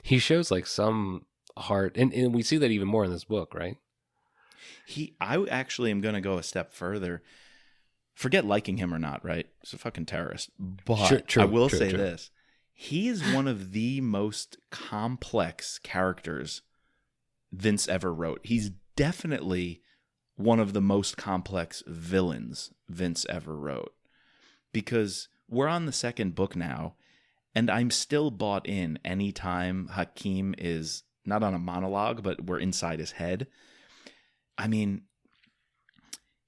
he shows like some heart, and we see that even more in this book, right? I actually am going to go a step further. Forget liking him or not, right? He's a fucking terrorist. But I will say this. He is one of the most complex characters Vince ever wrote. He's definitely one of the most complex villains Vince ever wrote. Because we're on the second book now, and I'm still bought in anytime Hakeem is not on a monologue, but we're inside his head. I mean,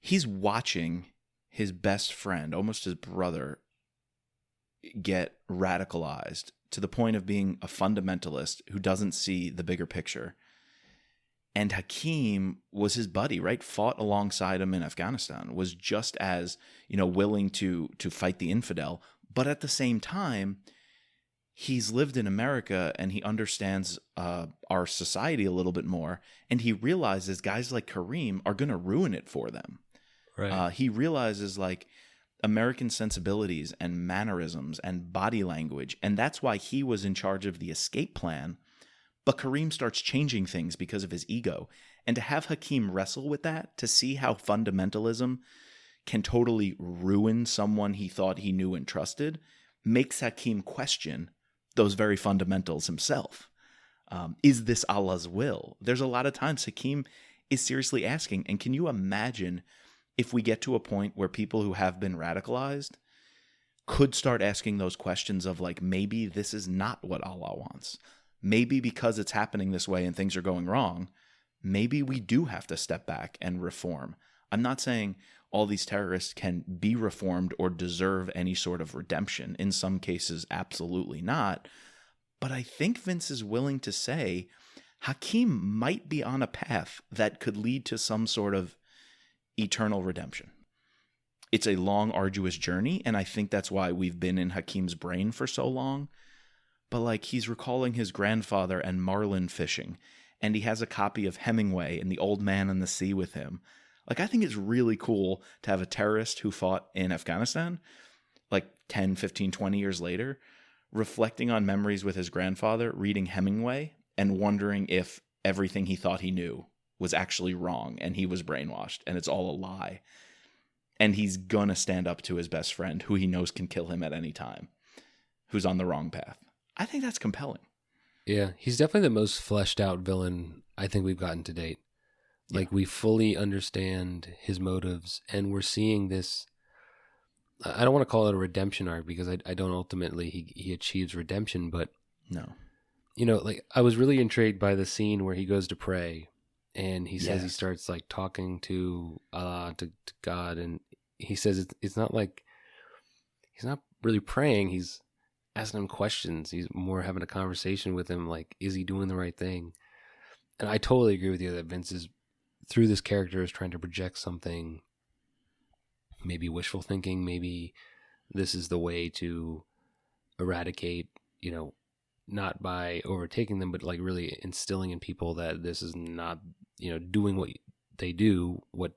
he's watching his best friend, almost his brother, get radicalized to the point of being a fundamentalist who doesn't see the bigger picture. And Hakeem was his buddy, right? Fought alongside him in Afghanistan, was just as, willing to fight the infidel. But at the same time, he's lived in America and he understands our society a little bit more. And he realizes guys like Kareem are going to ruin it for them. Right. He realizes like American sensibilities and mannerisms and body language. And that's why he was in charge of the escape plan. But Kareem starts changing things because of his ego. And to have Hakeem wrestle with that, to see how fundamentalism can totally ruin someone he thought he knew and trusted, makes Hakeem question those very fundamentals himself. Is this Allah's will? There's a lot of times Hakeem is seriously asking, and can you imagine if we get to a point where people who have been radicalized could start asking those questions of like, maybe this is not what Allah wants. Maybe because it's happening this way and things are going wrong, maybe we do have to step back and reform. I'm not saying all these terrorists can be reformed or deserve any sort of redemption. In some cases, absolutely not. But I think Vince is willing to say Hakeem might be on a path that could lead to some sort of eternal redemption. It's a long, arduous journey, and I think that's why we've been in Hakeem's brain for so long. But like he's recalling his grandfather and marlin fishing, and he has a copy of Hemingway and The Old Man and the Sea with him. Like I think it's really cool to have a terrorist who fought in Afghanistan, like 10, 15, 20 years later, reflecting on memories with his grandfather, reading Hemingway, and wondering if everything he thought he knew was actually wrong and he was brainwashed and it's all a lie. And he's gonna stand up to his best friend, who he knows can kill him at any time, who's on the wrong path. I think that's compelling. Yeah, he's definitely the most fleshed out villain I think we've gotten to date. Like we fully understand his motives, and we're seeing this. I don't want to call it a redemption arc because I don't ultimately he achieves redemption, but no, like I was really intrigued by the scene where he goes to pray, and he says he starts like talking to Allah, to God, and he says it's not like he's not really praying. He's asking him questions. He's more having a conversation with him. Like, is he doing the right thing? And I totally agree with you that Vince is, through this character, is trying to project something, maybe wishful thinking, maybe this is the way to eradicate, not by overtaking them, but like really instilling in people that this is not, doing what they do, what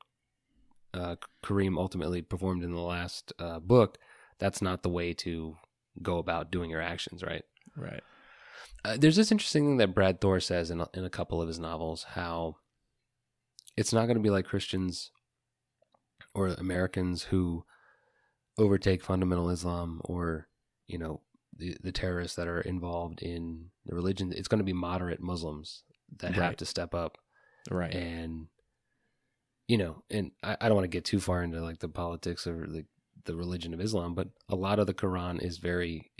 Kareem ultimately performed in the last book. That's not the way to go about doing your actions, right? Right. There's this interesting thing that Brad Thor says in a couple of his novels, how it's not going to be like Christians or Americans who overtake fundamental Islam or, the terrorists that are involved in the religion. It's going to be moderate Muslims that have to step up. Right. And, and I don't want to get too far into like the politics or the religion of Islam, but a lot of the Quran is very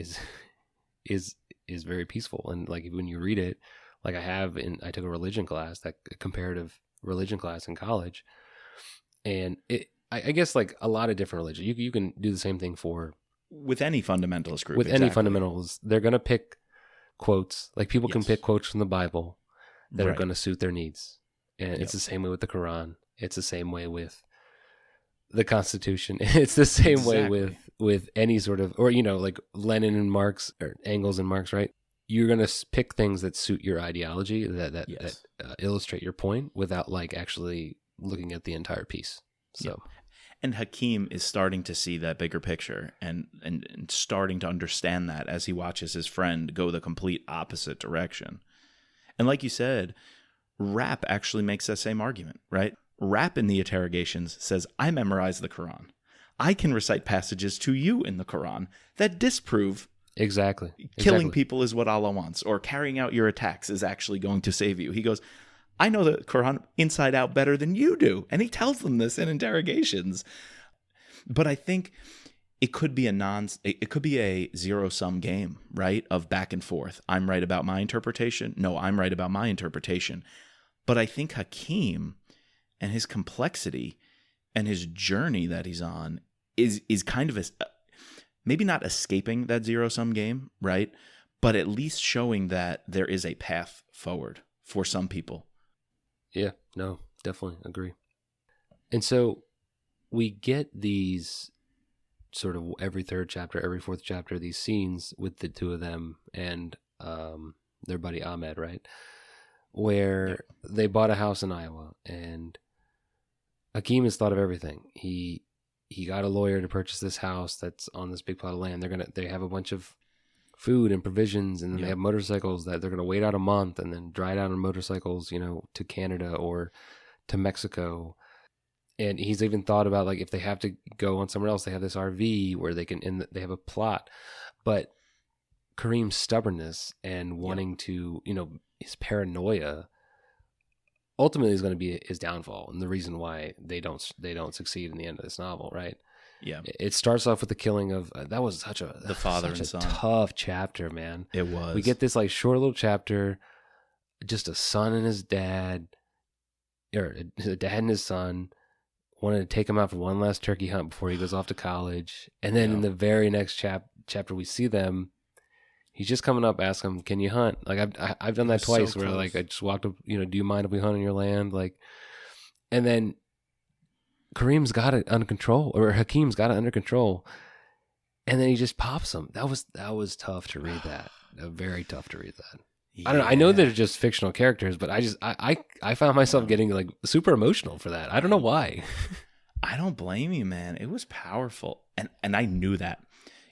very peaceful. And like when you read it, like I took a religion class, that comparative religion class in college, and I guess like a lot of different religions, you can do the same thing with any fundamentalist group. With any fundamentalists, they're going to pick quotes. Like people can pick quotes from the Bible that are going to suit their needs. And it's the same way with the Quran. It's the same way with the Constitution. It's the same way with any sort of, or, like Lenin and Marx, or Engels and Marx, right? You're going to pick things that suit your ideology, that illustrate your point without like actually looking at the entire piece. So, and Hakeem is starting to see that bigger picture and starting to understand that as he watches his friend go the complete opposite direction. And like you said, Rapp actually makes that same argument, right? Rapp in the interrogations says, I memorized the Quran. I can recite passages to you in the Quran that disprove exactly killing people is what Allah wants, or carrying out your attacks is actually going to save you. He goes, I know the Quran inside out better than you do. And he tells them this in interrogations. But I think it could be a zero-sum game, right? Of back and forth. I'm right about my interpretation. No, I'm right about my interpretation. But I think Hakeem and his complexity and his journey that he's on is kind of maybe not escaping that zero-sum game, right? But at least showing that there is a path forward for some people. Yeah, no, definitely agree. And so we get these sort of every third chapter, every fourth chapter, these scenes with the two of them and their buddy Ahmed, right? Where they bought a house in Iowa, and Hakeem has thought of everything. He got a lawyer to purchase this house that's on this big plot of land. They have a bunch of food and provisions, and then they have motorcycles that they're going to wait out a month and then ride out on motorcycles, to Canada or to Mexico. And he's even thought about, like, if they have to go on somewhere else, they have this RV where they can, they have a plot. But Kareem's stubbornness and wanting to, his paranoia ultimately is going to be his downfall, and the reason why they don't succeed in the end of this novel, right? Yeah, it starts off with the killing of that was such a the father and son. Tough chapter, man. It was. We get this like short little chapter, just a son and his dad, or a dad and his son wanted to take him out for one last turkey hunt before he goes off to college, and then in the very next chapter we see them. He's just coming up, asking him, "Can you hunt?" Like I've done that twice, where like I just walked up, do you mind if we hunt on your land? Like, and then Kareem's got it under control, or Hakeem's got it under control, and then he just pops him. That was tough to read. That very tough to read that. Yeah. I don't know. I know they're just fictional characters, but I found myself getting like super emotional for that. I don't know why. I don't blame you, man. It was powerful, and I knew that.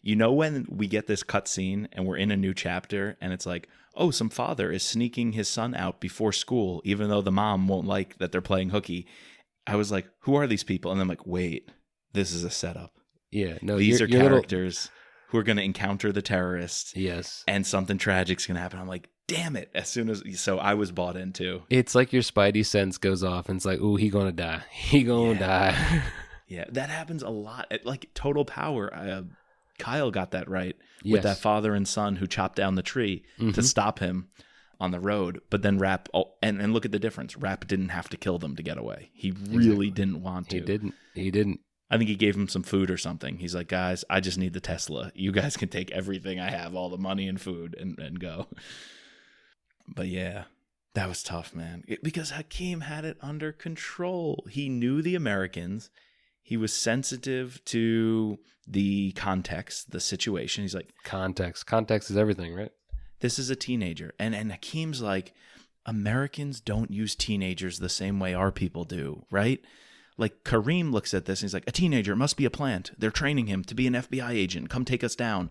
When we get this cutscene and we're in a new chapter and it's like, oh, some father is sneaking his son out before school, even though the mom won't like that they're playing hooky. I was like, who are these people? And I'm like, wait, this is a setup. Yeah, no, these are characters who are going to encounter the terrorists. Yes. And something tragic's going to happen. I'm like, damn it. So I was bought in too. It's like your spidey sense goes off and it's like, ooh, he going to die. He going to die. Yeah, that happens a lot. Like Total Power, Kyle got that right with that father and son who chopped down the tree to stop him on the road. But then Rapp, and look at the difference. Rapp didn't have to kill them to get away. He really didn't want to. He didn't. I think he gave him some food or something. He's like, guys, I just need the Tesla. You guys can take everything I have, all the money and food, and go. But yeah, that was tough, man. Because Hakeem had it under control. He knew the Americans. He was sensitive to the context, the situation. He's like... Context. Context is everything, right? This is a teenager. And Hakeem's like, Americans don't use teenagers the same way our people do, right? Like Kareem looks at this and he's like, a teenager must be a plant. They're training him to be an FBI agent. Come take us down.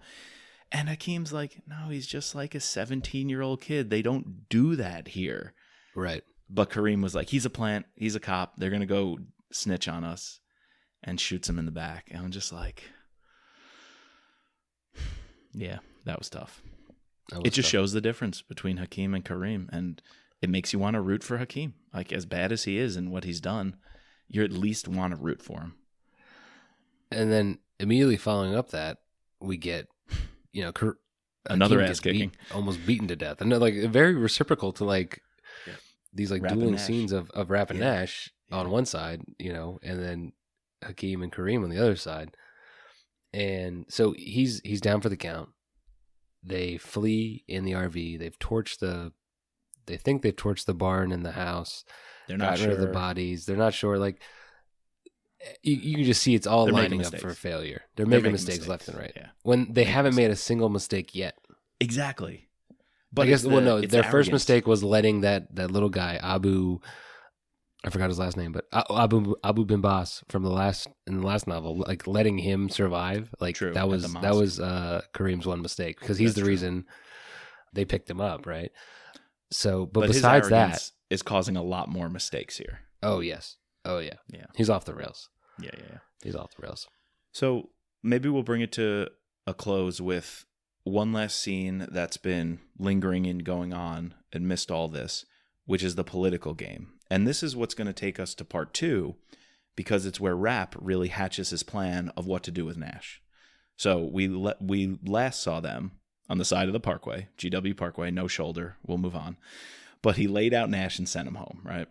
And Hakeem's like, no, he's just like a 17-year-old kid. They don't do that here. Right. But Kareem was like, he's a plant. He's a cop. They're going to go snitch on us. And shoots him in the back. And I'm just like, yeah, that was tough. It just shows the difference between Hakeem and Kareem. And it makes you want to root for Hakeem. Like, as bad as he is and what he's done, you at least want to root for him. And then immediately following up that, we get, Another Hakeem ass gets kicking. almost beaten to death. And like very reciprocal to like these like Rapp and dueling Nash. scenes of Rapp and Yeah. Nash on one side, and then Hakeem and Kareem on the other side. And so he's down for the count. They flee in the RV. They think they've torched the barn and the house. They're not gotten rid of the sure. bodies. They're not sure. Like you can just see it's all They're lining making up for mistakes. failure. They're making mistakes left and right. Yeah. When they Making haven't made a single mistake yet. Exactly. But I guess, it's their the first arrogance. mistake was letting that little guy, I forgot his last name, but Abu Bimbas in the last novel, like letting him survive. Like True, that at was the mosque. Kareem's one mistake because he's That's the true. reason they picked him up, right? So, but his besides that, arrogance is causing a lot more mistakes here. oh yes, oh yeah, Yeah. he's off the rails. Yeah. He's off the rails. So maybe we'll bring it to a close with one last scene that's been lingering and going on amidst all this, which is the political game. And this is what's going to take us to part 2, because it's where Rapp really hatches his plan of what to do with Nash. So we last saw them on the side of the parkway, GW Parkway, no shoulder. We'll move on. But he laid out Nash and sent him home, right?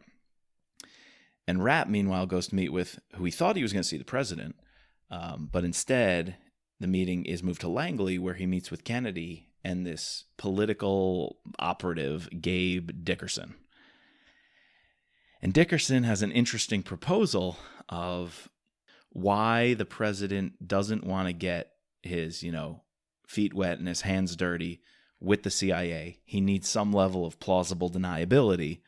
And Rapp, meanwhile, goes to meet with who he thought he was going to see, the president. But instead, the meeting is moved to Langley, where he meets with Kennedy and this political operative, Gabe Dickerson. And Dickerson has an interesting proposal of why the president doesn't want to get his, feet wet and his hands dirty with the CIA. He needs some level of plausible deniability.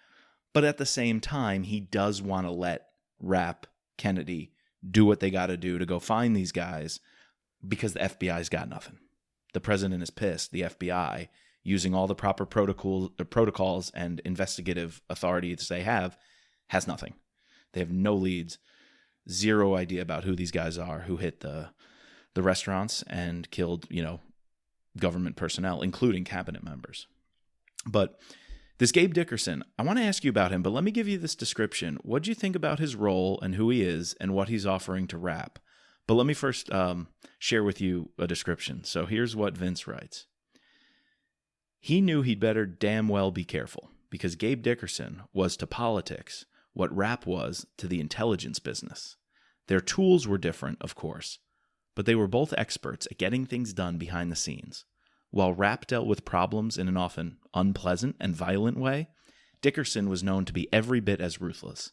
But at the same time, he does want to let Rapp, Kennedy, do what they got to do to go find these guys, because the FBI's got nothing. The president is pissed. The FBI, using all the proper protocols and investigative authorities they have, has nothing. They have no leads, zero idea about who these guys are, who hit the restaurants and killed, government personnel, including cabinet members. But this Gabe Dickerson, I want to ask you about him, but let me give you this description. What do you think about his role and who he is and what he's offering to Rapp? But let me first share with you a description. So here's what Vince writes. He knew he'd better damn well be careful, because Gabe Dickerson was to politics what Rapp was to the intelligence business. Their tools were different, of course, but they were both experts at getting things done behind the scenes. While Rapp dealt with problems in an often unpleasant and violent way, Dickerson was known to be every bit as ruthless.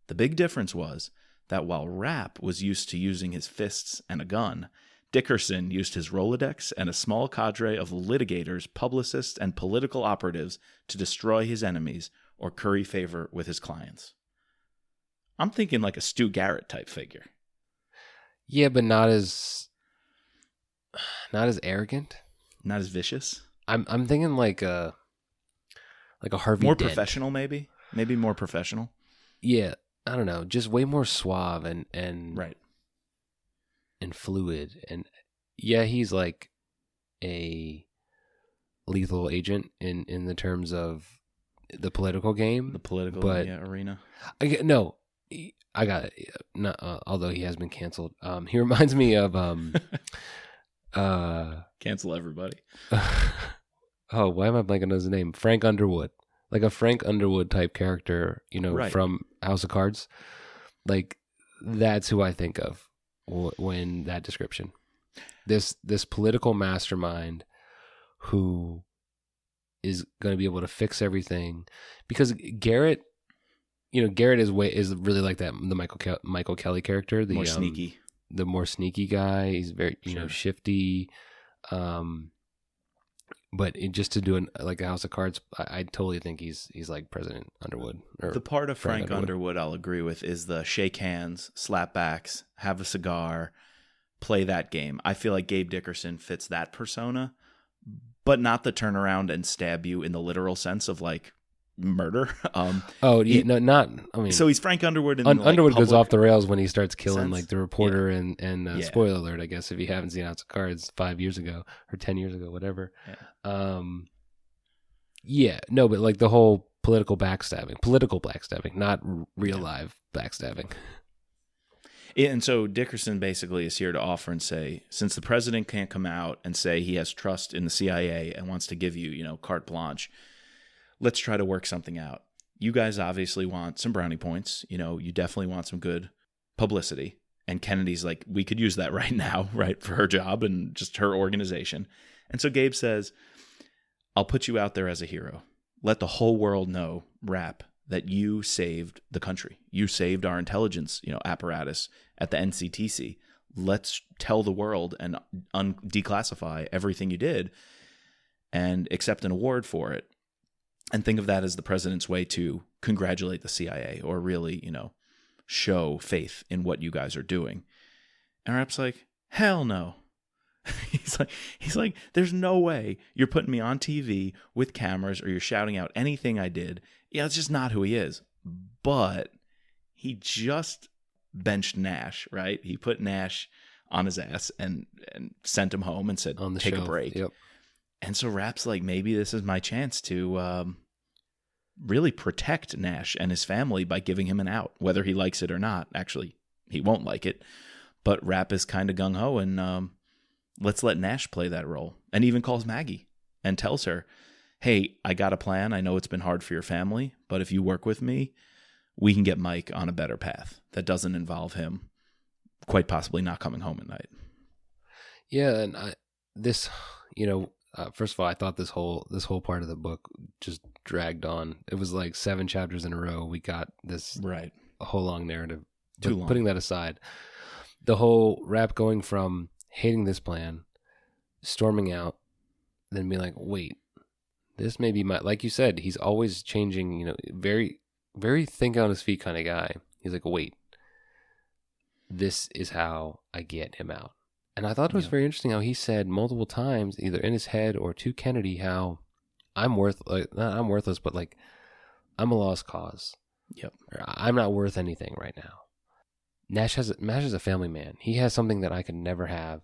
The big difference was that while Rapp was used to using his fists and a gun, Dickerson used his Rolodex and a small cadre of litigators, publicists, and political operatives to destroy his enemies or curry favor with his clients. I'm thinking like a Stu Garrett type figure. Yeah, but not as arrogant. Not as vicious. I'm thinking like a Harvey More Dent. professional, maybe more professional. Yeah, I don't know, just way more suave and Right. and fluid. And yeah, he's like a lethal agent in the terms of the political game. The political but arena. I got it. Not, although he has been canceled. He reminds me of Cancel everybody. oh, why am I blanking on his name? Frank Underwood. Like a Frank Underwood type character, Right. from House of Cards. Like that's who I think of when that description. This political mastermind who is going to be able to fix everything, because Garrett is really like that, the Michael Kelly character, the More sneaky. the more sneaky guy. He's very Sure. shifty. But just to do like a House of Cards, I totally think he's like President Underwood. Or The part of Frank Underwood. Underwood I'll agree with is the shake hands, slap backs, have a cigar, play that game. I feel like Gabe Dickerson fits that persona, but not the turnaround and stab you in the literal sense of like murder. So he's Frank Underwood. Underwood goes public off the rails when he starts killing sense. like the reporter and Yeah. spoiler alert, I guess, if you haven't seen House of Cards 5 years ago or 10 years ago, whatever. But like the whole political backstabbing, not real live backstabbing. And so Dickerson basically is here to offer and say, since the president can't come out and say he has trust in the CIA and wants to give you, carte blanche, let's try to work something out. You guys obviously want some brownie points. You definitely want some good publicity. And Kennedy's like, we could use that right now, right, for her job and just her organization. And so Gabe says, I'll put you out there as a hero. Let the whole world know, Rapp, that you saved the country. You saved our intelligence, apparatus at the NCTC. Let's tell the world and declassify everything you did and accept an award for it. And think of that as the president's way to congratulate the CIA or really, show faith in what you guys are doing. And Rapp's like, hell no. He's like, there's no way you're putting me on TV with cameras or you're shouting out anything I did. Yeah, it's just not who he is. But he just benched Nash, right? He put Nash on his ass and sent him home and said, take a break. Yep. And so Rapp's like, maybe this is my chance to really protect Nash and his family by giving him an out, whether he likes it or not. Actually, he won't like it. But Rapp is kind of gung-ho and let's let Nash play that role. And even calls Maggie and tells her, hey, I got a plan. I know it's been hard for your family, but if you work with me, we can get Mike on a better path that doesn't involve him quite possibly not coming home at night. Yeah, and first of all, I thought this whole part of the book just dragged on. It was like 7 chapters in a row. We got this a whole long narrative. Too long. Putting that aside, the whole Rapp going from hating this plan, storming out, then being like, wait, this may be like you said, he's always changing, very, very think on his feet kind of guy. He's like, wait, this is how I get him out. And I thought it was very interesting how he said multiple times, either in his head or to Kennedy, how I'm worthless, but like I'm a lost cause. Yep. Or, I'm not worth anything right now. Nash is a family man. He has something that I could never have,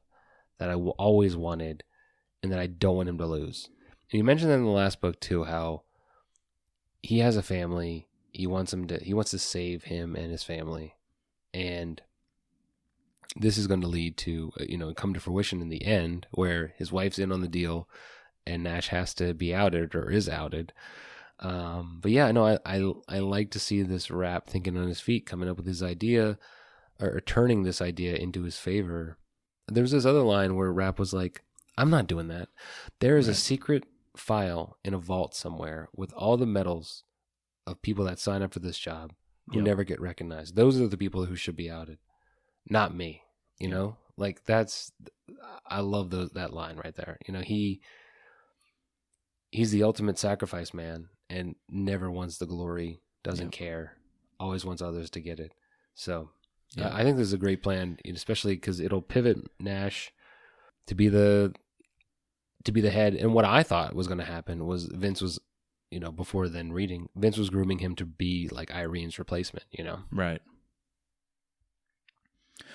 that I always wanted, and that I don't want him to lose. And you mentioned that in the last book too, how he has a family. He wants to save him and his family, and this is going to lead to come to fruition in the end, where his wife's in on the deal, and Nash has to be outed or is outed. But yeah, no, I like to see this Rapp thinking on his feet, coming up with his idea, or turning this idea into his favor. There was this other line where Rapp was like, I'm not doing that. There is a secret file in a vault somewhere with all the medals of people that sign up for this job who never get recognized. Those are the people who should be outed, not me. Like I love that line right there. He's the ultimate sacrifice man and never wants the glory, doesn't care, always wants others to get it. So I think this is a great plan, especially because it'll pivot Nash to be the head. And what I thought was going to happen was Vince was, before then reading, Vince was grooming him to be like Irene's replacement, Right.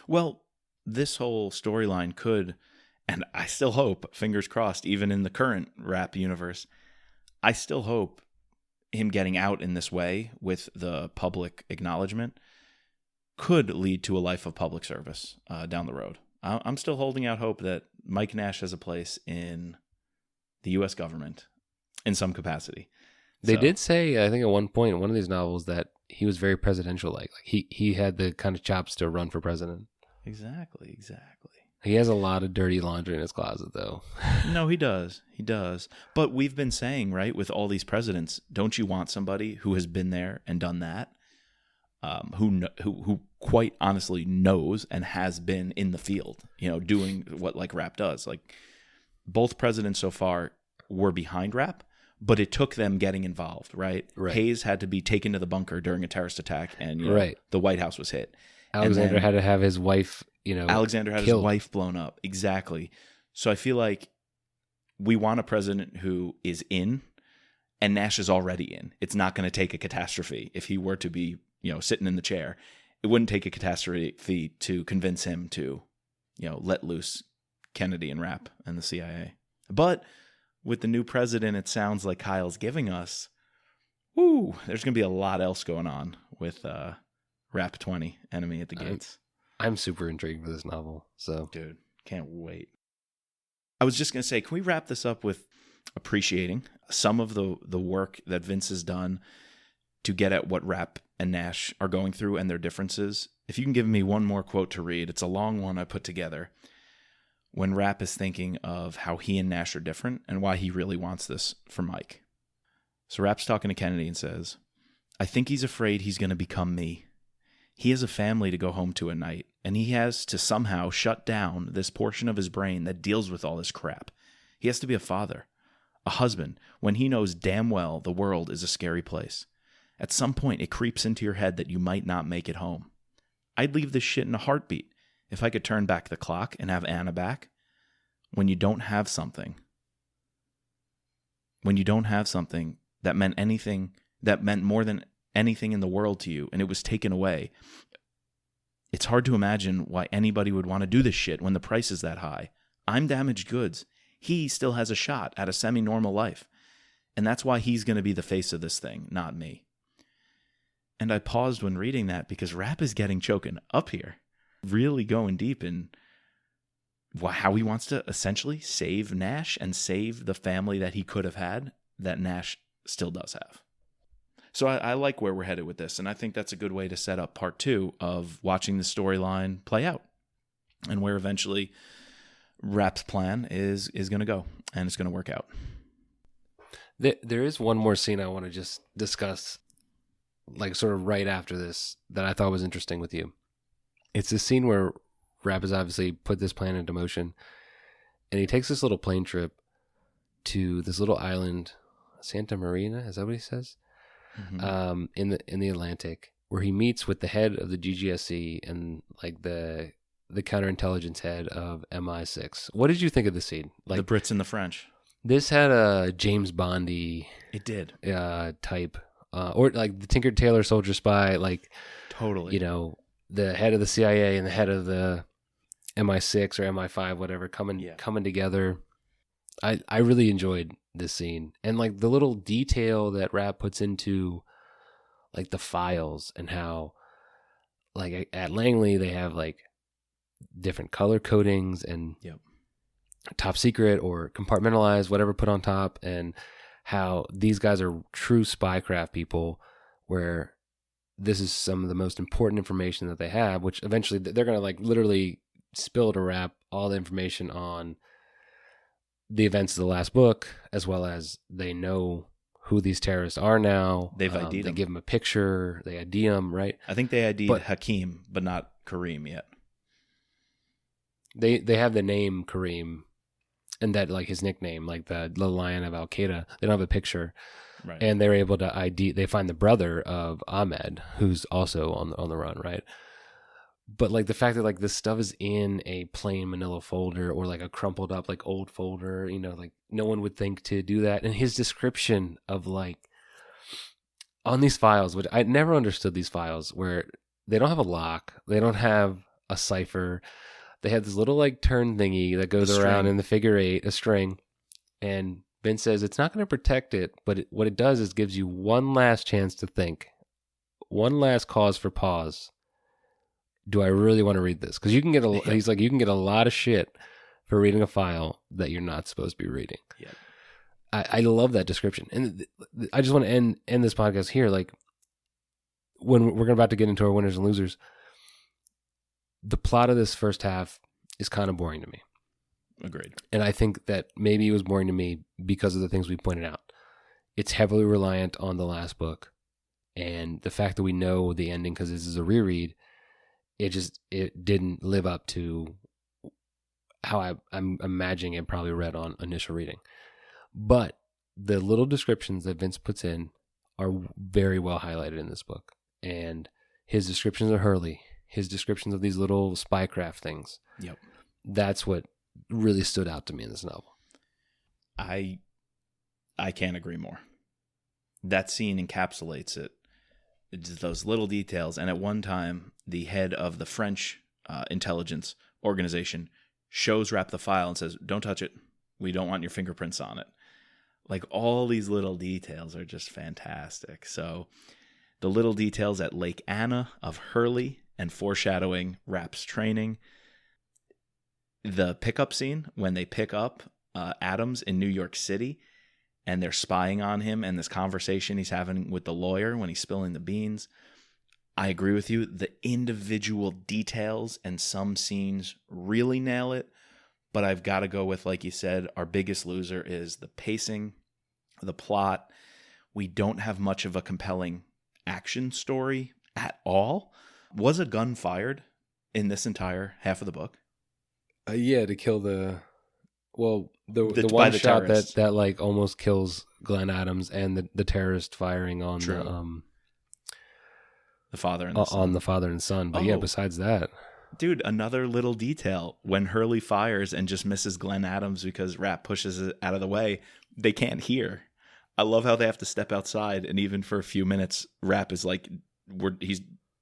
Well, this whole storyline could, and I still hope, fingers crossed, even in the current Rapp universe, I still hope him getting out in this way with the public acknowledgement could lead to a life of public service down the road. I'm still holding out hope that Mike Nash has a place in the U.S. government in some capacity. They did say, I think at one point in one of these novels, that he was very presidential-like. Like he had the kind of chops to run for president. Exactly. He has a lot of dirty laundry in his closet, though. No, he does. But we've been saying, right, with all these presidents, don't you want somebody who has been there and done that? Who quite honestly knows and has been in the field, doing what like Rapp does. Like both presidents so far were behind Rapp, but it took them getting involved, right? Hayes had to be taken to the bunker during a terrorist attack, and the White House was hit. Alexander had to have his wife, Alexander had killed. His wife blown up. Exactly. So I feel like we want a president who is in, and Nash is already in. It's not going to take a catastrophe if he were to be, sitting in the chair. It wouldn't take a catastrophe to convince him to, let loose Kennedy and Rapp and the CIA. But with the new president, it sounds like Kyle's giving us, there's going to be a lot else going on with Rapp 20, Enemy at the Gates. I'm super intrigued for this novel. So, dude, can't wait. I was just going to say, can we wrap this up with appreciating some of the work that Vince has done to get at what Rapp and Nash are going through and their differences? If you can give me one more quote to read, it's a long one I put together. When Rapp is thinking of how he and Nash are different and why he really wants this for Mike. So Rapp's talking to Kennedy and says, I think he's afraid he's going to become me. He has a family to go home to at night, and he has to somehow shut down this portion of his brain that deals with all this crap. He has to be a father, a husband, when he knows damn well the world is a scary place. At some point, it creeps into your head that you might not make it home. I'd leave this shit in a heartbeat if I could turn back the clock and have Anna back. When you don't have something that meant more than anything in the world to you, and it was taken away, it's hard to imagine why anybody would want to do this shit when the price is that high. I'm damaged goods. He still has a shot at a semi-normal life. And that's why he's going to be the face of this thing, not me. And I paused when reading that because Rapp is getting choken up here, really going deep in how he wants to essentially save Nash and save the family that he could have had that Nash still does have. So I like where we're headed with this, and I think that's a good way to set up part 2 of watching the storyline play out and where eventually Rapp's plan is going to go, and it's going to work out. There is one more scene I want to just discuss, like sort of right after this, that I thought was interesting with you. It's a scene where Rapp has obviously put this plan into motion, and he takes this little plane trip to this little island, Santa Marina, is that what he says? Mm-hmm. In the Atlantic, where he meets with the head of the GGSC and like the counterintelligence head of MI6. What did you think of the scene? Like the Brits and the French. This had a James Bondy. It did. Type, or like the Tinker Tailor Soldier Spy. Like totally. You know, the head of the CIA and the head of the MI6 or MI5, whatever, coming together. I really enjoyed this scene, and like the little detail that Rapp puts into like the files and how like at Langley they have like different color codings and top secret or compartmentalized, whatever put on top, and how these guys are true spycraft people where this is some of the most important information that they have, which eventually they're going to like literally spill to Rapp all the information on the events of the last book, as well as they know who these terrorists are now. They've ID'd They them. give them a picture. They ID them, right? I think they ID'd Hakeem, but not Kareem yet. They have the name Kareem, and that like his nickname, like the Lion of Al Qaeda. They don't have a picture, right? And they're able to ID. They find the brother of Ahmed, who's also on the run, right? But like the fact that like this stuff is in a plain manila folder or like a crumpled up like old folder, you know, like no one would think to do that. And his description of like on these files, which I never understood these files, where they don't have a lock, they don't have a cipher, they have this little like turn thingy that goes around in the figure 8, a string, and Ben says it's not going to protect it, but what it does is gives you one last chance to think, one last cause for pause. Do I really want to read this? Because you can get he's like, you can get a lot of shit for reading a file that you're not supposed to be reading. Yeah, I love that description, and I just want to end this podcast here. Like when we're about to get into our winners and losers, the plot of this first half is kind of boring to me. Agreed. And I think that maybe it was boring to me because of the things we pointed out. It's heavily reliant on the last book, and the fact that we know the ending because this is a reread. It didn't live up to how I'm imagining it probably read on initial reading. But the little descriptions that Vince puts in are very well highlighted in this book. And his descriptions of Hurley, his descriptions of these little spycraft things. Yep. That's what really stood out to me in this novel. I can't agree more. That scene encapsulates it. It's those little details. And at one time, the head of the French intelligence organization shows Rapp the file and says, "Don't touch it. We don't want your fingerprints on it." Like all these little details are just fantastic. So the little details at Lake Anna of Hurley and foreshadowing Rapp's training. The pickup scene when they pick up Adams in New York City and they're spying on him and this conversation he's having with the lawyer when he's spilling the beans. I agree with you. The individual details and some scenes really nail it. But I've got to go with, like you said, our biggest loser is the pacing, the plot. We don't have much of a compelling action story at all. Was a gun fired in this entire half of the book? Yeah, to kill the one the shot terrorists. that like almost kills Glenn Adams and the terrorist firing on the father and the son. On the father and son. But yeah, besides that. Dude, another little detail. When Hurley fires and just misses Glenn Adams because Rapp pushes it out of the way, they can't hear. I love how they have to step outside, and even for a few minutes, Rapp is like, he's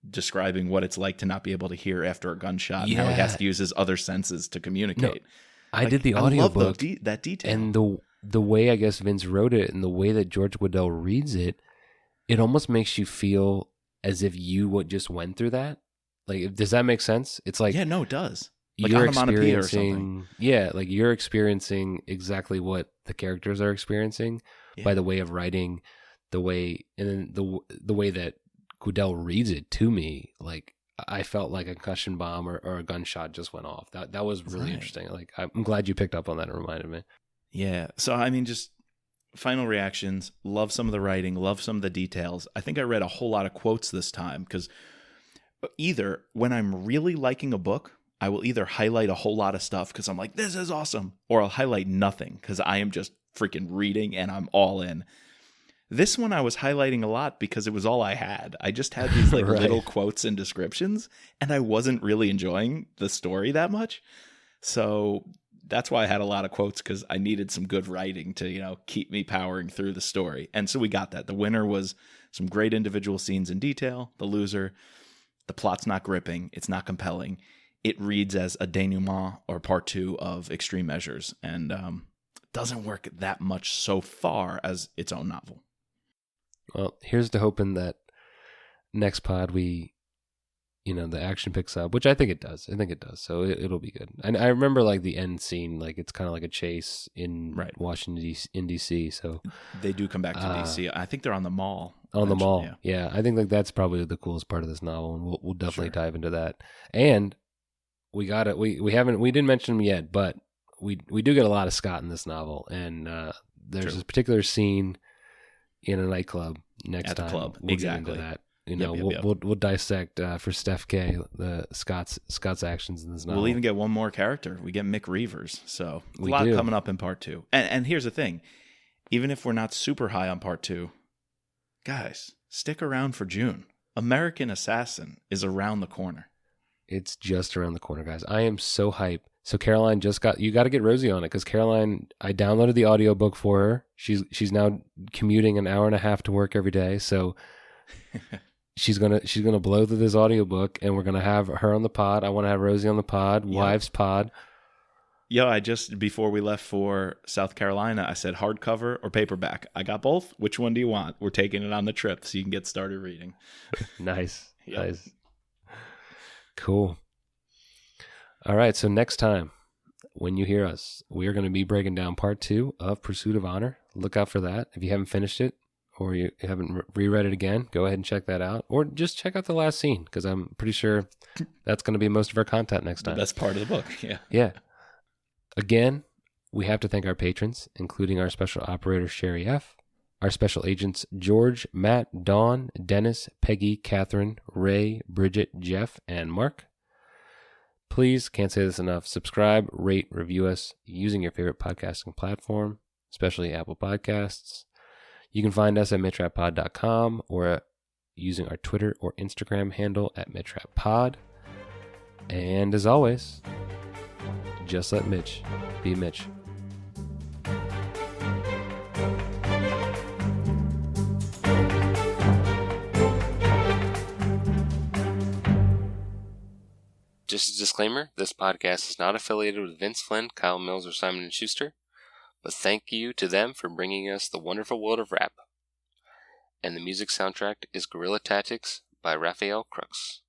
describing what it's like to not be able to hear after a gunshot, and how he has to use his other senses to communicate. No, I did the audiobook, that detail. And the way I guess Vince wrote it and the way that George Waddell reads it, it almost makes you feel as if you just went through that. Like, does that make sense? It's like, yeah, no, it does. Like you're onomatopoeia or something. Yeah, like you're experiencing exactly what the characters are experiencing by the way of writing, the way that Waddell reads it to me. Like, I felt like a concussion bomb or a gunshot just went off. That was really interesting. Like, I'm glad you picked up on that and reminded me. Yeah. So, I mean, just final reactions. Love some of the writing. Love some of the details. I think I read a whole lot of quotes this time because either when I'm really liking a book, I will either highlight a whole lot of stuff because I'm like, this is awesome, or I'll highlight nothing because I am just freaking reading and I'm all in. This one I was highlighting a lot because it was all I had. I just had these like little quotes and descriptions, and I wasn't really enjoying the story that much. So that's why I had a lot of quotes, because I needed some good writing to, keep me powering through the story. And so we got that. The winner was some great individual scenes in detail. The loser, the plot's not gripping. It's not compelling. It reads as a denouement or part 2 of Extreme Measures, and doesn't work that much so far as its own novel. Well, here's to hoping that next pod the action picks up, which I think it does. So it'll be good. And I remember like the end scene, like it's kind of like a chase in Washington, in DC. So they do come back to DC. I think they're on the mall. On the mall. Yeah. I think like that's probably the coolest part of this novel, and we'll definitely dive into that. And we got it. We didn't mention him yet, but we do get a lot of Scott in this novel, and there's this particular scene in a nightclub next time. At the club, we'll exactly. Get into that. We'll dissect for Steph K the Scott's actions in this novel. We'll even get one more character. We get Mick Reavers, so a lot coming up in part 2. And here's the thing: even if we're not super high on part 2, guys, stick around for June. American Assassin is around the corner. It's just around the corner, guys. I am so hyped. So Caroline you got to get Rosie on it, because Caroline, I downloaded the audiobook for her. She's now commuting an hour and a half to work every day. So she's gonna blow through this audiobook, and we're gonna have her on the pod. I want to have Rosie on the pod, Wives pod. Yo, I just, before we left for South Carolina, I said hardcover or paperback. I got both. Which one do you want? We're taking it on the trip so you can get started reading. Nice. Nice. Cool. All right, so next time when you hear us, we are going to be breaking down part 2 of Pursuit of Honor. Look out for that. If you haven't finished it or you haven't reread it again, go ahead and check that out. Or just check out the last scene, because I'm pretty sure that's going to be most of our content next time. The best part of the book, yeah. Yeah. Again, we have to thank our patrons, including our special operator, Sherry F., our special agents, George, Matt, Dawn, Dennis, Peggy, Catherine, Ray, Bridget, Jeff, and Mark. Please, can't say this enough, subscribe, rate, review us using your favorite podcasting platform, especially Apple Podcasts. You can find us at MitchRappPod.com or using our Twitter or Instagram handle at MitchRappPod. And as always, just let Mitch be Mitch. Just a disclaimer, this podcast is not affiliated with Vince Flynn, Kyle Mills, or Simon & Schuster, but thank you to them for bringing us the wonderful world of rap. And the music soundtrack is Guerrilla Tactics by Raphael Crooks.